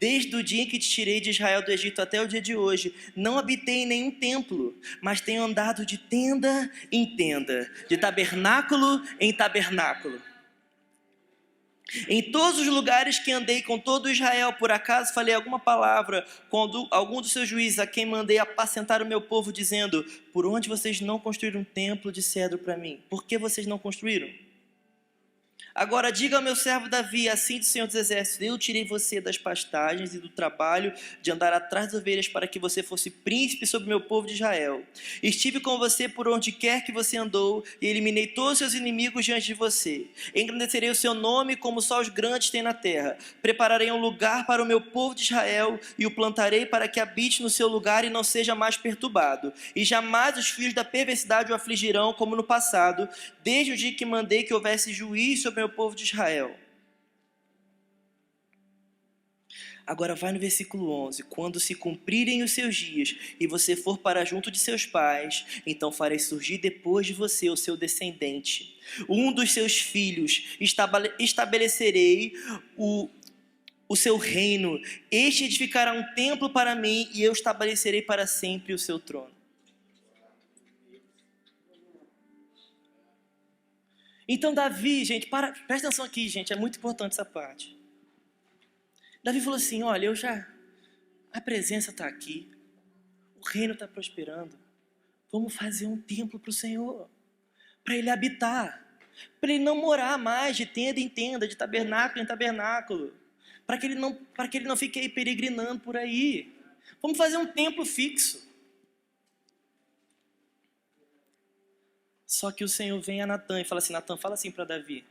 Desde o dia em que te tirei de Israel do Egito até o dia de hoje, não habitei em nenhum templo, mas tenho andado de tenda em tenda, de tabernáculo em tabernáculo. Em todos os lugares que andei com todo Israel, por acaso falei alguma palavra com algum dos seus juízes, a quem mandei apacentar o meu povo, dizendo: por onde vocês não construíram um templo de cedro para mim? Por que vocês não construíram? Agora diga ao meu servo Davi, assim diz o Senhor dos Exércitos: eu tirei você das pastagens e do trabalho de andar atrás das ovelhas para que você fosse príncipe sobre o meu povo de Israel. Estive com você por onde quer que você andou e eliminei todos os seus inimigos diante de você. Engrandecerei o seu nome como só os grandes têm na terra. Prepararei um lugar para o meu povo de Israel e o plantarei para que habite no seu lugar e não seja mais perturbado. E jamais os filhos da perversidade o afligirão como no passado, desde o dia que mandei que houvesse juízo sobre meu povo de Israel. Agora vai no versículo 11: quando se cumprirem os seus dias e você for para junto de seus pais, então farei surgir depois de você o seu descendente, um dos seus filhos, estabelecerei o seu reino, este edificará um templo para mim e eu estabelecerei para sempre o seu trono. Então Davi, gente, presta atenção aqui, gente, é muito importante essa parte. Davi falou assim: olha, a presença está aqui, o reino está prosperando, vamos fazer um templo para o Senhor, para Ele habitar, para Ele não morar mais de tenda em tenda, de tabernáculo em tabernáculo, para que Ele não fique aí peregrinando por aí. Vamos fazer um templo fixo. Só que o Senhor vem a Natan e fala assim: Natan, fala assim para Davi: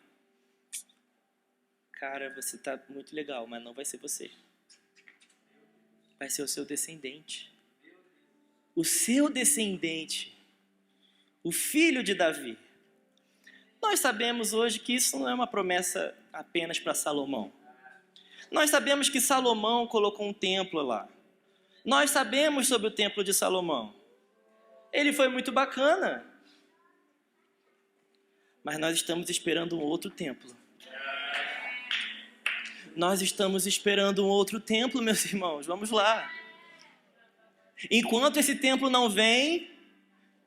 cara, você está muito legal, mas não vai ser você. Vai ser o seu descendente. O seu descendente. O filho de Davi. Nós sabemos hoje que isso não é uma promessa apenas para Salomão. Nós sabemos que Salomão colocou um templo lá. Nós sabemos sobre o templo de Salomão. Ele foi muito bacana. Mas nós estamos esperando um outro templo. Nós estamos esperando um outro templo, meus irmãos. Vamos lá. Enquanto esse templo não vem,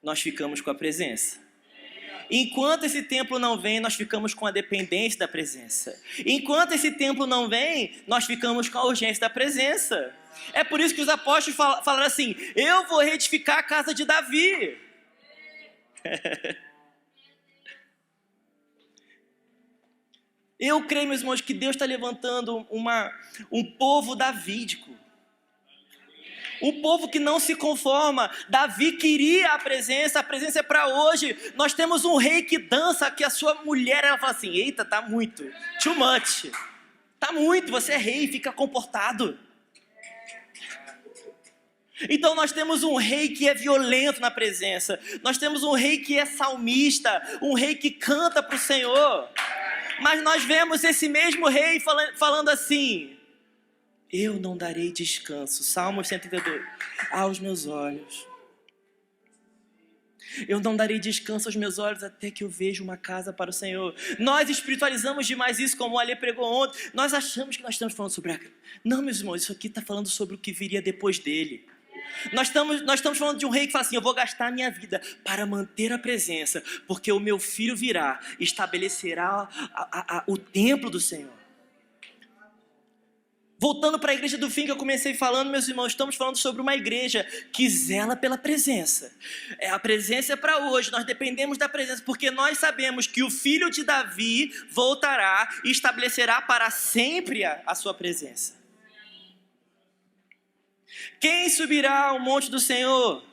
nós ficamos com a presença. Enquanto esse templo não vem, nós ficamos com a dependência da presença. Enquanto esse templo não vem, nós ficamos com a urgência da presença. É por isso que os apóstolos falaram assim: eu vou reedificar a casa de Davi. Eu creio, meus irmãos, que Deus está levantando um povo davídico. Um povo que não se conforma. Davi queria a presença é para hoje. Nós temos um rei que dança, que a sua mulher, ela fala assim: eita, tá muito, too much. Tá muito, você é rei, fica comportado. Então nós temos um rei que é violento na presença. Nós temos um rei que é salmista, um rei que canta para o Senhor. Mas nós vemos esse mesmo rei falando assim: eu não darei descanso, Salmos 132, aos meus olhos. Eu não darei descanso aos meus olhos até que eu veja uma casa para o Senhor. Nós espiritualizamos demais isso, como o Alê pregou ontem. Nós achamos que nós estamos falando sobre Não, meus irmãos, isso aqui está falando sobre o que viria depois dele. Nós estamos falando de um rei que fala assim: eu vou gastar a minha vida para manter a presença, porque o meu filho virá e estabelecerá o templo do Senhor. Voltando para a igreja do fim que eu comecei falando, meus irmãos, estamos falando sobre uma igreja que zela pela presença. A presença é para hoje, nós dependemos da presença, porque nós sabemos que o filho de Davi voltará e estabelecerá para sempre a sua presença. Quem subirá ao monte do Senhor?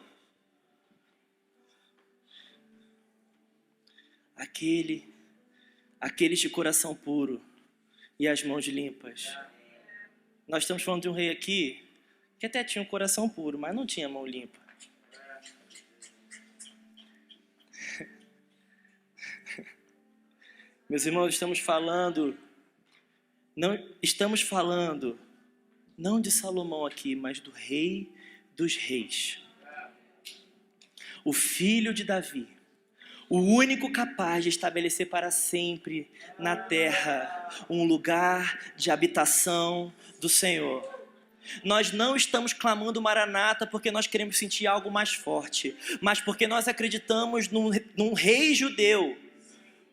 Aqueles de coração puro e as mãos limpas. Nós estamos falando de um rei aqui que até tinha um coração puro, mas não tinha mão limpa. Meus irmãos, estamos falando não de Salomão aqui, mas do Rei dos Reis. O filho de Davi. O único capaz de estabelecer para sempre na terra um lugar de habitação do Senhor. Nós não estamos clamando Maranata porque nós queremos sentir algo mais forte, mas porque nós acreditamos num rei judeu,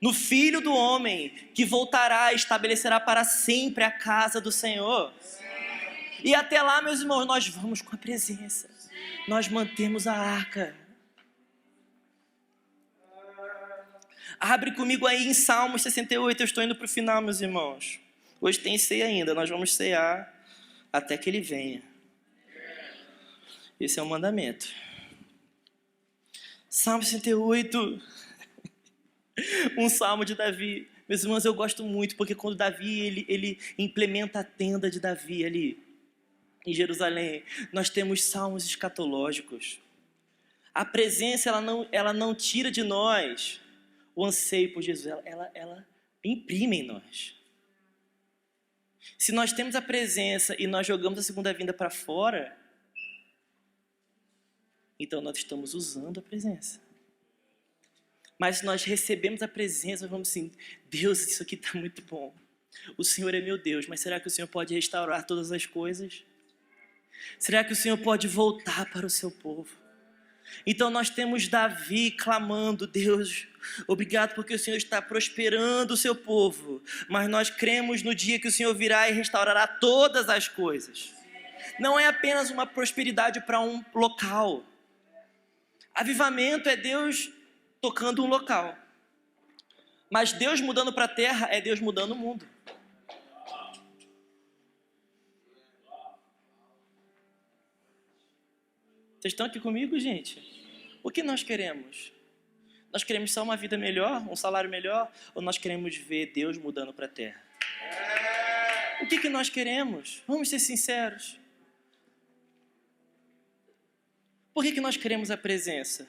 no Filho do Homem, que voltará e estabelecerá para sempre a casa do Senhor. E até lá, meus irmãos, nós vamos com a presença, nós mantemos a arca. Abre comigo aí em Salmos 68, eu estou indo para o final, meus irmãos. Hoje tem ceia ainda, nós vamos cear até que ele venha. Esse é o mandamento. Salmo 68, um salmo de Davi. Meus irmãos, eu gosto muito, porque quando Davi, ele implementa a tenda de Davi ali em Jerusalém, nós temos salmos escatológicos. A presença, ela não tira de nós o anseio por Jesus, ela imprime em nós. Se nós temos a presença e nós jogamos a segunda vinda para fora, então nós estamos usando a presença. Mas se nós recebemos a presença, nós vamos assim, Deus, isso aqui está muito bom. O Senhor é meu Deus, mas será que o Senhor pode restaurar todas as coisas? Será que o Senhor pode voltar para o seu povo? Então nós temos Davi clamando, Deus, obrigado porque o Senhor está prosperando o seu povo, mas nós cremos no dia que o Senhor virá e restaurará todas as coisas. Não é apenas uma prosperidade para um local. Avivamento é Deus tocando um local, mas Deus mudando para a terra é Deus mudando o mundo. Vocês estão aqui comigo, gente? O que nós queremos? Nós queremos só uma vida melhor, um salário melhor, ou nós queremos ver Deus mudando para a terra? O que nós queremos? Vamos ser sinceros. Por que nós queremos a presença?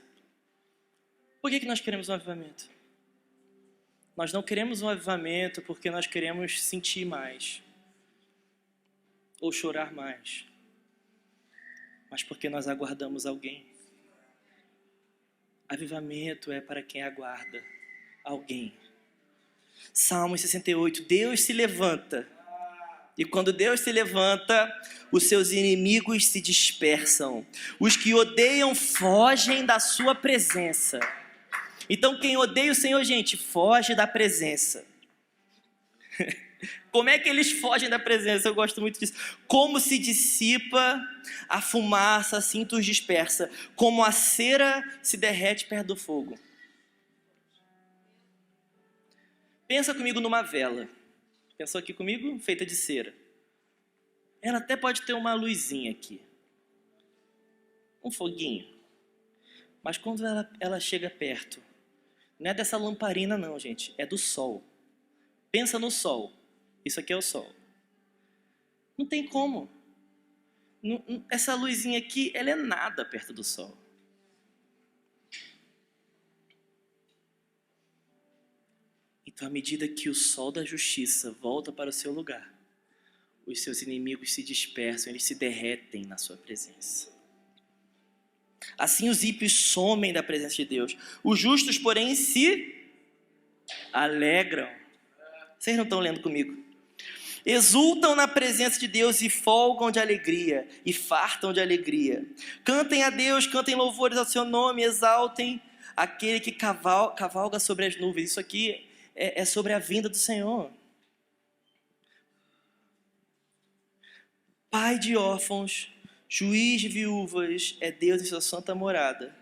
Por que nós queremos um avivamento? Nós não queremos um avivamento porque nós queremos sentir mais, ou chorar mais, mas porque nós aguardamos alguém. Avivamento é para quem aguarda alguém. Salmo 68, Deus se levanta. E quando Deus se levanta, os seus inimigos se dispersam. Os que odeiam fogem da sua presença. Então quem odeia o Senhor, gente, foge da presença. Como é que eles fogem da presença? Eu gosto muito disso. Como se dissipa a fumaça, assim os dispersa. Como a cera se derrete perto do fogo. Pensa comigo numa vela. Pensou aqui comigo? Feita de cera. Ela até pode ter uma luzinha aqui. Um foguinho. Mas quando ela chega perto, não é dessa lamparina não, gente. É do sol. Pensa no sol. Isso aqui é o sol. Não tem como. Essa luzinha aqui, ela é nada perto do sol. Então, à medida que o sol da justiça volta para o seu lugar, os seus inimigos se dispersam, eles se derretem na sua presença. Assim os ímpios somem da presença de Deus. Os justos, porém, se alegram. Vocês não estão lendo comigo? Exultam na presença de Deus e folgam de alegria, e fartam de alegria. Cantem a Deus, cantem louvores ao seu nome, exaltem aquele que cavalga sobre as nuvens. Isso aqui é sobre a vinda do Senhor. Pai de órfãos, juiz de viúvas, é Deus em sua santa morada.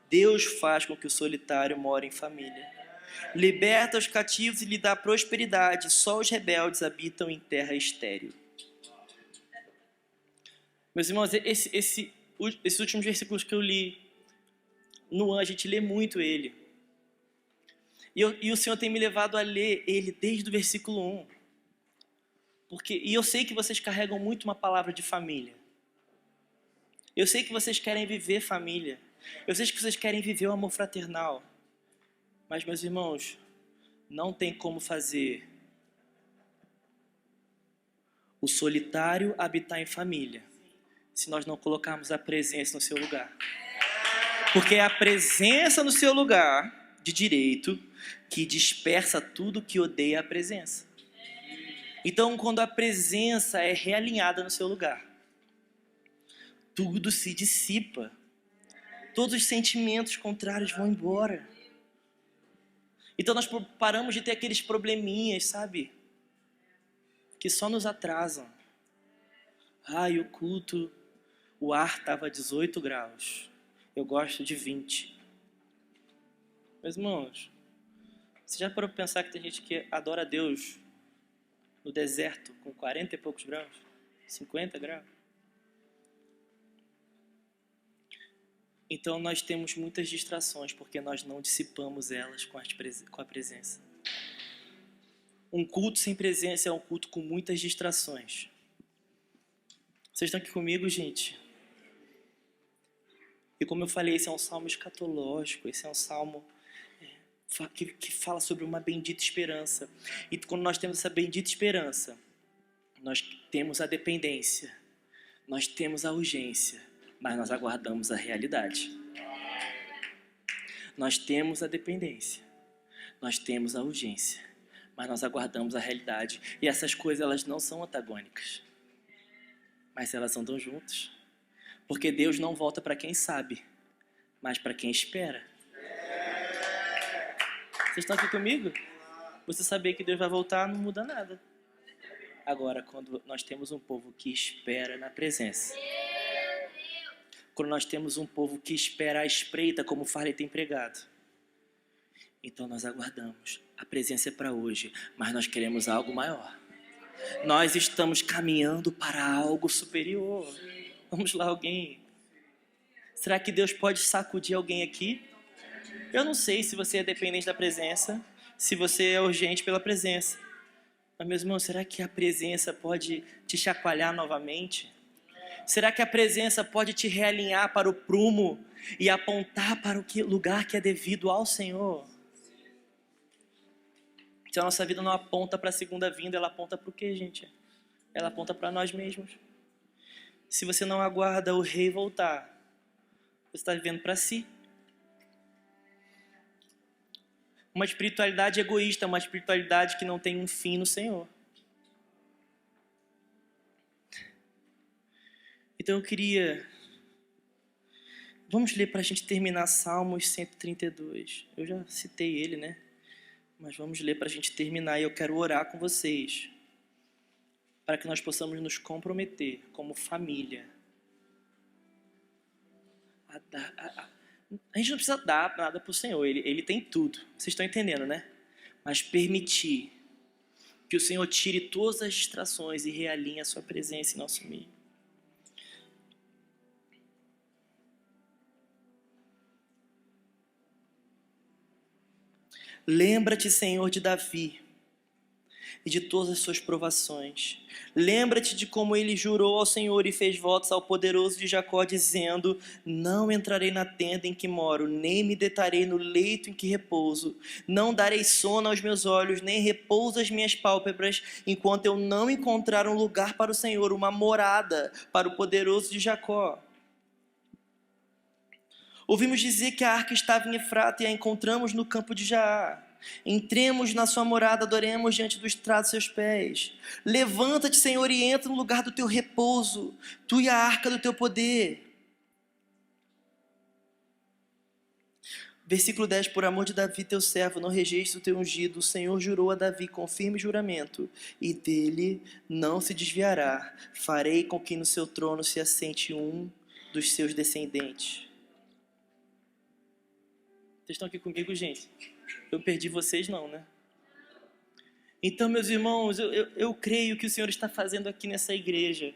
Deus faz com que o solitário more em família. Liberta os cativos e lhe dá prosperidade. Só os rebeldes habitam em terra estéril. Meus irmãos, esses últimos versículos que eu li, no ano a gente lê muito ele. E o Senhor tem me levado a ler ele desde o versículo 1. E eu sei que vocês carregam muito uma palavra de família. Eu sei que vocês querem viver família. Eu sei que vocês querem viver o amor fraternal. Mas, meus irmãos, não tem como fazer o solitário habitar em família se nós não colocarmos a presença no seu lugar. Porque é a presença no seu lugar de direito que dispersa tudo que odeia a presença. Então, quando a presença é realinhada no seu lugar, tudo se dissipa. Todos os sentimentos contrários vão embora. Então nós paramos de ter aqueles probleminhas, sabe? Que só nos atrasam. Ai, o culto, o ar estava a 18 graus. Eu gosto de 20. Meus irmãos, você já parou para pensar que tem gente que adora a Deus no deserto com 40 e poucos graus? 50 graus? Então nós temos muitas distrações porque nós não dissipamos elas com a presença. Um culto sem presença é um culto com muitas distrações. Vocês estão aqui comigo, gente? E como eu falei, esse é um salmo escatológico, esse é um salmo que fala sobre uma bendita esperança. E quando nós temos essa bendita esperança, nós temos a dependência, nós temos a urgência, mas nós aguardamos a realidade. Nós temos a dependência, nós temos a urgência, mas nós aguardamos a realidade. E essas coisas, elas não são antagônicas, mas elas andam juntas. Porque Deus não volta para quem sabe, mas para quem espera. Vocês estão aqui comigo? Você saber que Deus vai voltar não muda nada. Agora, quando nós temos um povo que espera na presença, quando nós temos um povo que espera à espreita, como o Farley tem pregado, então nós aguardamos. A presença é para hoje, mas nós queremos algo maior. Nós estamos caminhando para algo superior. Vamos lá, alguém. Será que Deus pode sacudir alguém aqui? Eu não sei se você é dependente da presença, se você é urgente pela presença. Mas, meus irmãos, será que a presença pode te chacoalhar novamente? Será que a presença pode te realinhar para o prumo e apontar para o lugar que é devido ao Senhor? Se a nossa vida não aponta para a segunda vinda, ela aponta para o quê, gente? Ela aponta para nós mesmos. Se você não aguarda o rei voltar, você está vivendo para si. Uma espiritualidade egoísta, uma espiritualidade que não tem um fim no Senhor. Então eu queria... Vamos ler para a gente terminar Salmos 132. Eu já citei ele, né? Mas vamos ler para a gente terminar. E eu quero orar com vocês, para que nós possamos nos comprometer como família. A gente não precisa dar nada para o Senhor, Ele tem tudo. Vocês estão entendendo, né? Mas permitir que o Senhor tire todas as distrações e realinhe a sua presença em nosso meio. Lembra-te, Senhor, de Davi e de todas as suas provações. Lembra-te de como ele jurou ao Senhor e fez votos ao poderoso de Jacó, dizendo: não entrarei na tenda em que moro, nem me deitarei no leito em que repouso. Não darei sono aos meus olhos, nem repouso às minhas pálpebras, enquanto eu não encontrar um lugar para o Senhor, uma morada para o poderoso de Jacó. Ouvimos dizer que a arca estava em Efrata e a encontramos no campo de Jaar. Entremos na sua morada, adoremos diante do estrado de seus pés. Levanta-te, Senhor, e entra no lugar do teu repouso, tu e a arca do teu poder. Versículo 10, por amor de Davi teu servo, não rejeites o teu ungido, o Senhor jurou a Davi com firme juramento, e dele não se desviará. Farei com que no seu trono se assente um dos seus descendentes. Vocês estão aqui comigo, gente? Eu perdi vocês não, né? Então, meus irmãos, eu creio que o Senhor está fazendo aqui nessa igreja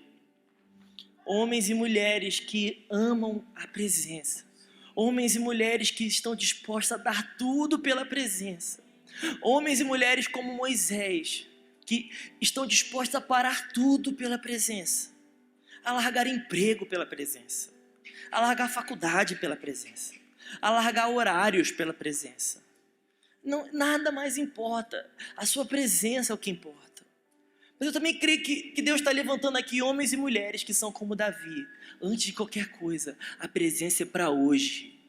homens e mulheres que amam a presença. Homens e mulheres que estão dispostos a dar tudo pela presença. Homens e mulheres como Moisés, que estão dispostos a parar tudo pela presença. A largar emprego pela presença. A largar faculdade pela presença. A largar horários pela presença. Não, nada mais importa. A sua presença é o que importa. Mas eu também creio que Deus está levantando aqui homens e mulheres que são como Davi. Antes de qualquer coisa, a presença é para hoje.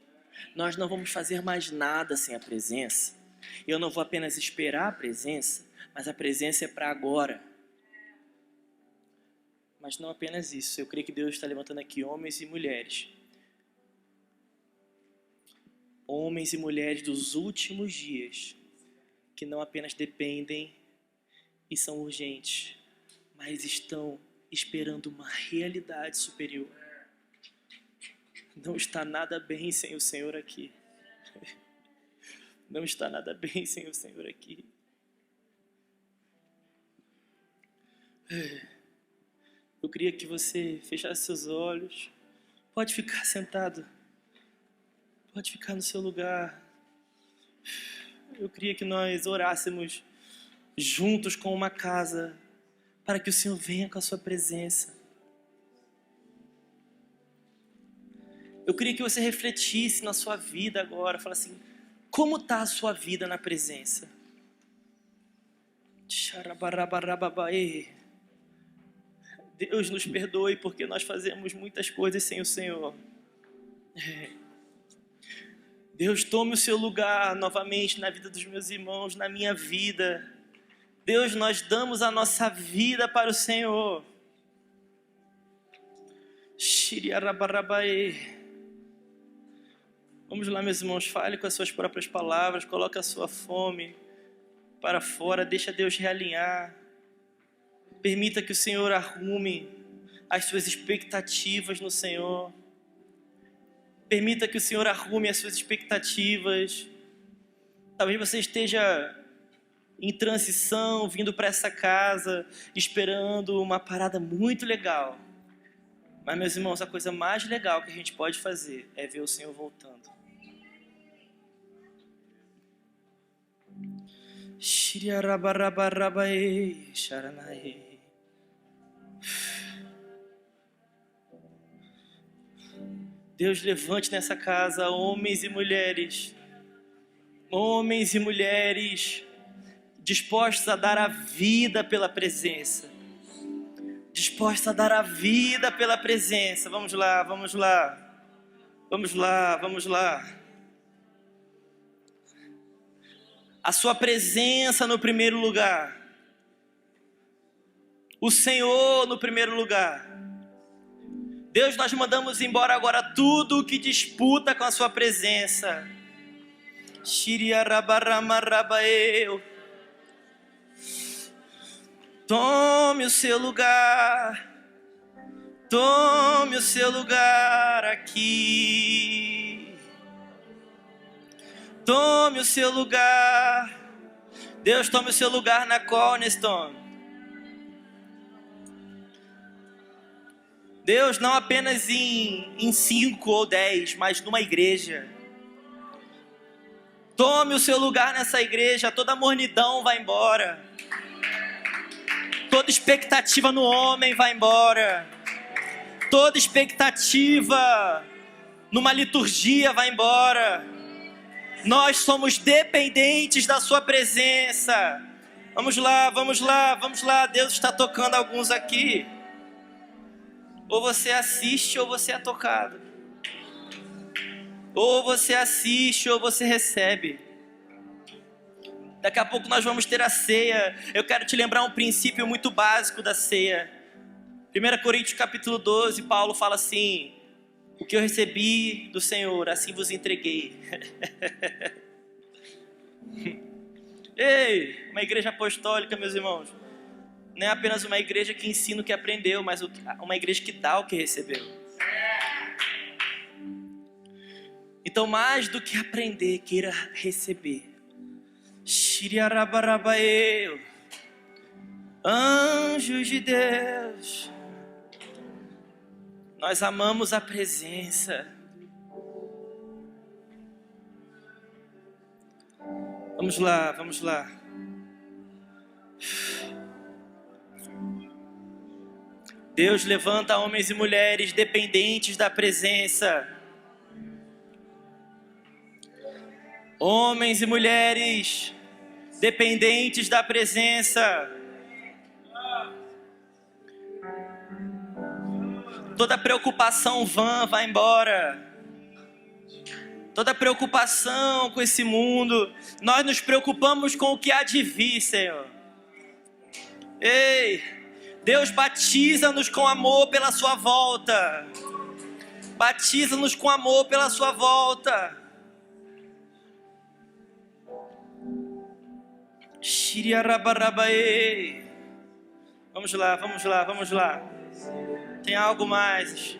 Nós não vamos fazer mais nada sem a presença. Eu não vou apenas esperar a presença, mas a presença é para agora. Mas não apenas isso. Eu creio que Deus está levantando aqui homens e mulheres. Homens e mulheres dos últimos dias, que não apenas dependem e são urgentes, mas estão esperando uma realidade superior. Não está nada bem sem o Senhor aqui. Não está nada bem sem o Senhor aqui. Eu queria que você fechasse seus olhos. Pode ficar sentado. Pode ficar no seu lugar. Eu queria que nós orássemos juntos com uma casa, para que o Senhor venha com a sua presença. Eu queria que você refletisse na sua vida agora, falasse assim, como está a sua vida na presença? Deus nos perdoe porque nós fazemos muitas coisas sem o Senhor. Deus, tome o seu lugar novamente na vida dos meus irmãos, na minha vida. Deus, nós damos a nossa vida para o Senhor. Vamos lá, meus irmãos, fale com as suas próprias palavras, coloque a sua fome para fora, deixa Deus realinhar. Permita que o Senhor arrume as suas expectativas no Senhor. Permita que o Senhor arrume as suas expectativas. Talvez você esteja em transição, vindo para essa casa, esperando uma parada muito legal. Mas, meus irmãos, a coisa mais legal que a gente pode fazer é ver o Senhor voltando. Deus, levante nessa casa homens e mulheres dispostos a dar a vida pela presença. Dispostos a dar a vida pela presença. Vamos lá, vamos lá. Vamos lá, vamos lá. A sua presença no primeiro lugar. O Senhor no primeiro lugar. Deus, nós mandamos embora agora tudo que disputa com a sua presença. Tome o seu lugar. Tome o seu lugar aqui. Tome o seu lugar. Deus, tome o seu lugar na Cornerstone. Deus, não apenas em 5 ou 10, mas numa igreja. Tome o seu lugar nessa igreja. Toda mornidão vai embora. Toda expectativa no homem vai embora. Toda expectativa numa liturgia vai embora. Nós somos dependentes da sua presença. Vamos lá, vamos lá, vamos lá. Deus está tocando alguns aqui. Ou você assiste ou você é tocado. Ou você assiste ou você recebe. Daqui a pouco nós vamos ter a ceia. Eu quero te lembrar um princípio muito básico da ceia. 1 Coríntios capítulo 12, Paulo fala assim: O que eu recebi do Senhor, assim vos entreguei. Ei, uma igreja apostólica, meus irmãos, não é apenas uma igreja que ensina o que aprendeu, mas uma igreja que dá o que recebeu. Então, mais do que aprender, queira receber. Shiriarabarabaeu, anjos de Deus, nós amamos a presença. Vamos lá, vamos lá. Deus levanta homens e mulheres dependentes da presença. Homens e mulheres dependentes da presença. Toda preocupação vã vai embora. Toda preocupação com esse mundo. Nós nos preocupamos com o que há de vir, Senhor. Ei, Deus batiza-nos com amor pela sua volta. Batiza-nos com amor pela sua volta. Shiriarabarabaê. Vamos lá, vamos lá, vamos lá. Tem algo mais.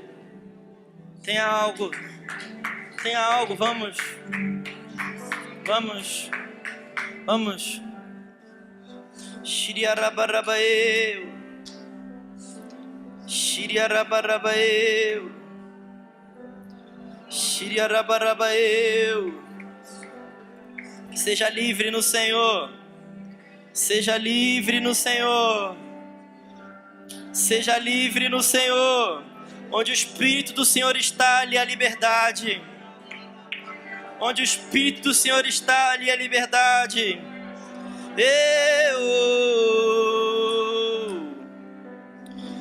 Tem algo. Tem algo, vamos. Vamos. Vamos. Shiriarabarabaê. Shiriarabarabaê. Shiriarabarabaê. Seja livre no Senhor. Seja livre no Senhor. Seja livre no Senhor. Onde o Espírito do Senhor está, ali a liberdade. Onde o Espírito do Senhor está, ali a liberdade.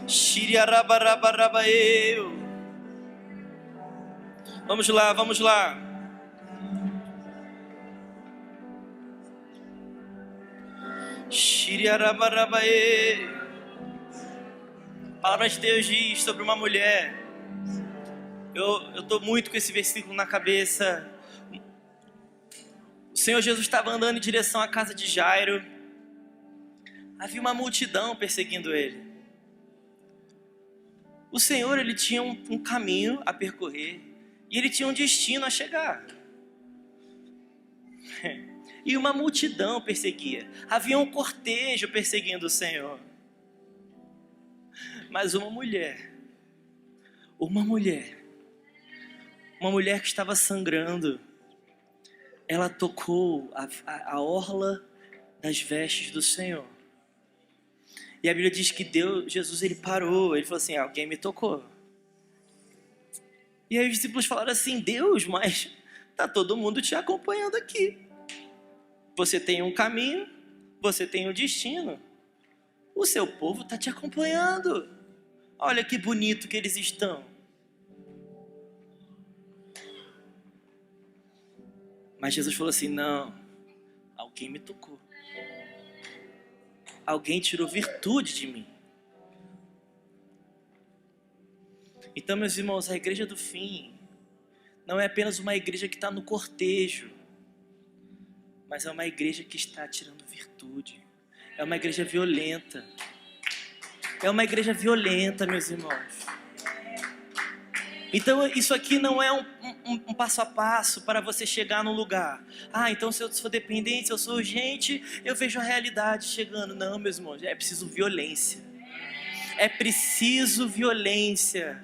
Shiriarabarabaê. Vamos lá, vamos lá. Shiriarabarabaê. A palavra de Deus diz sobre uma mulher. Eu estou muito com esse versículo na cabeça. O Senhor Jesus estava andando em direção à casa de Jairo. Havia uma multidão perseguindo ele. O Senhor, ele tinha um caminho a percorrer. E ele tinha um destino a chegar. E uma multidão perseguia. Havia um cortejo perseguindo o Senhor. Mas uma mulher que estava sangrando, ela tocou a orla das vestes do Senhor. E a Bíblia diz que Jesus ele parou, ele falou assim, alguém me tocou. E aí os discípulos falaram assim, Deus, mas está todo mundo te acompanhando aqui. Você tem um caminho, você tem um destino. O seu povo está te acompanhando. Olha que bonito que eles estão. Mas Jesus falou assim, não, alguém me tocou. Alguém tirou virtude de mim. Então, meus irmãos, a igreja do fim não é apenas uma igreja que está no cortejo, mas é uma igreja que está tirando virtude. É uma igreja violenta. É uma igreja violenta, meus irmãos. Então, isso aqui não é um passo a passo para você chegar num lugar. Então se eu sou dependente, se eu sou urgente, eu vejo a realidade chegando. Não, meus irmãos, é preciso violência. É preciso violência.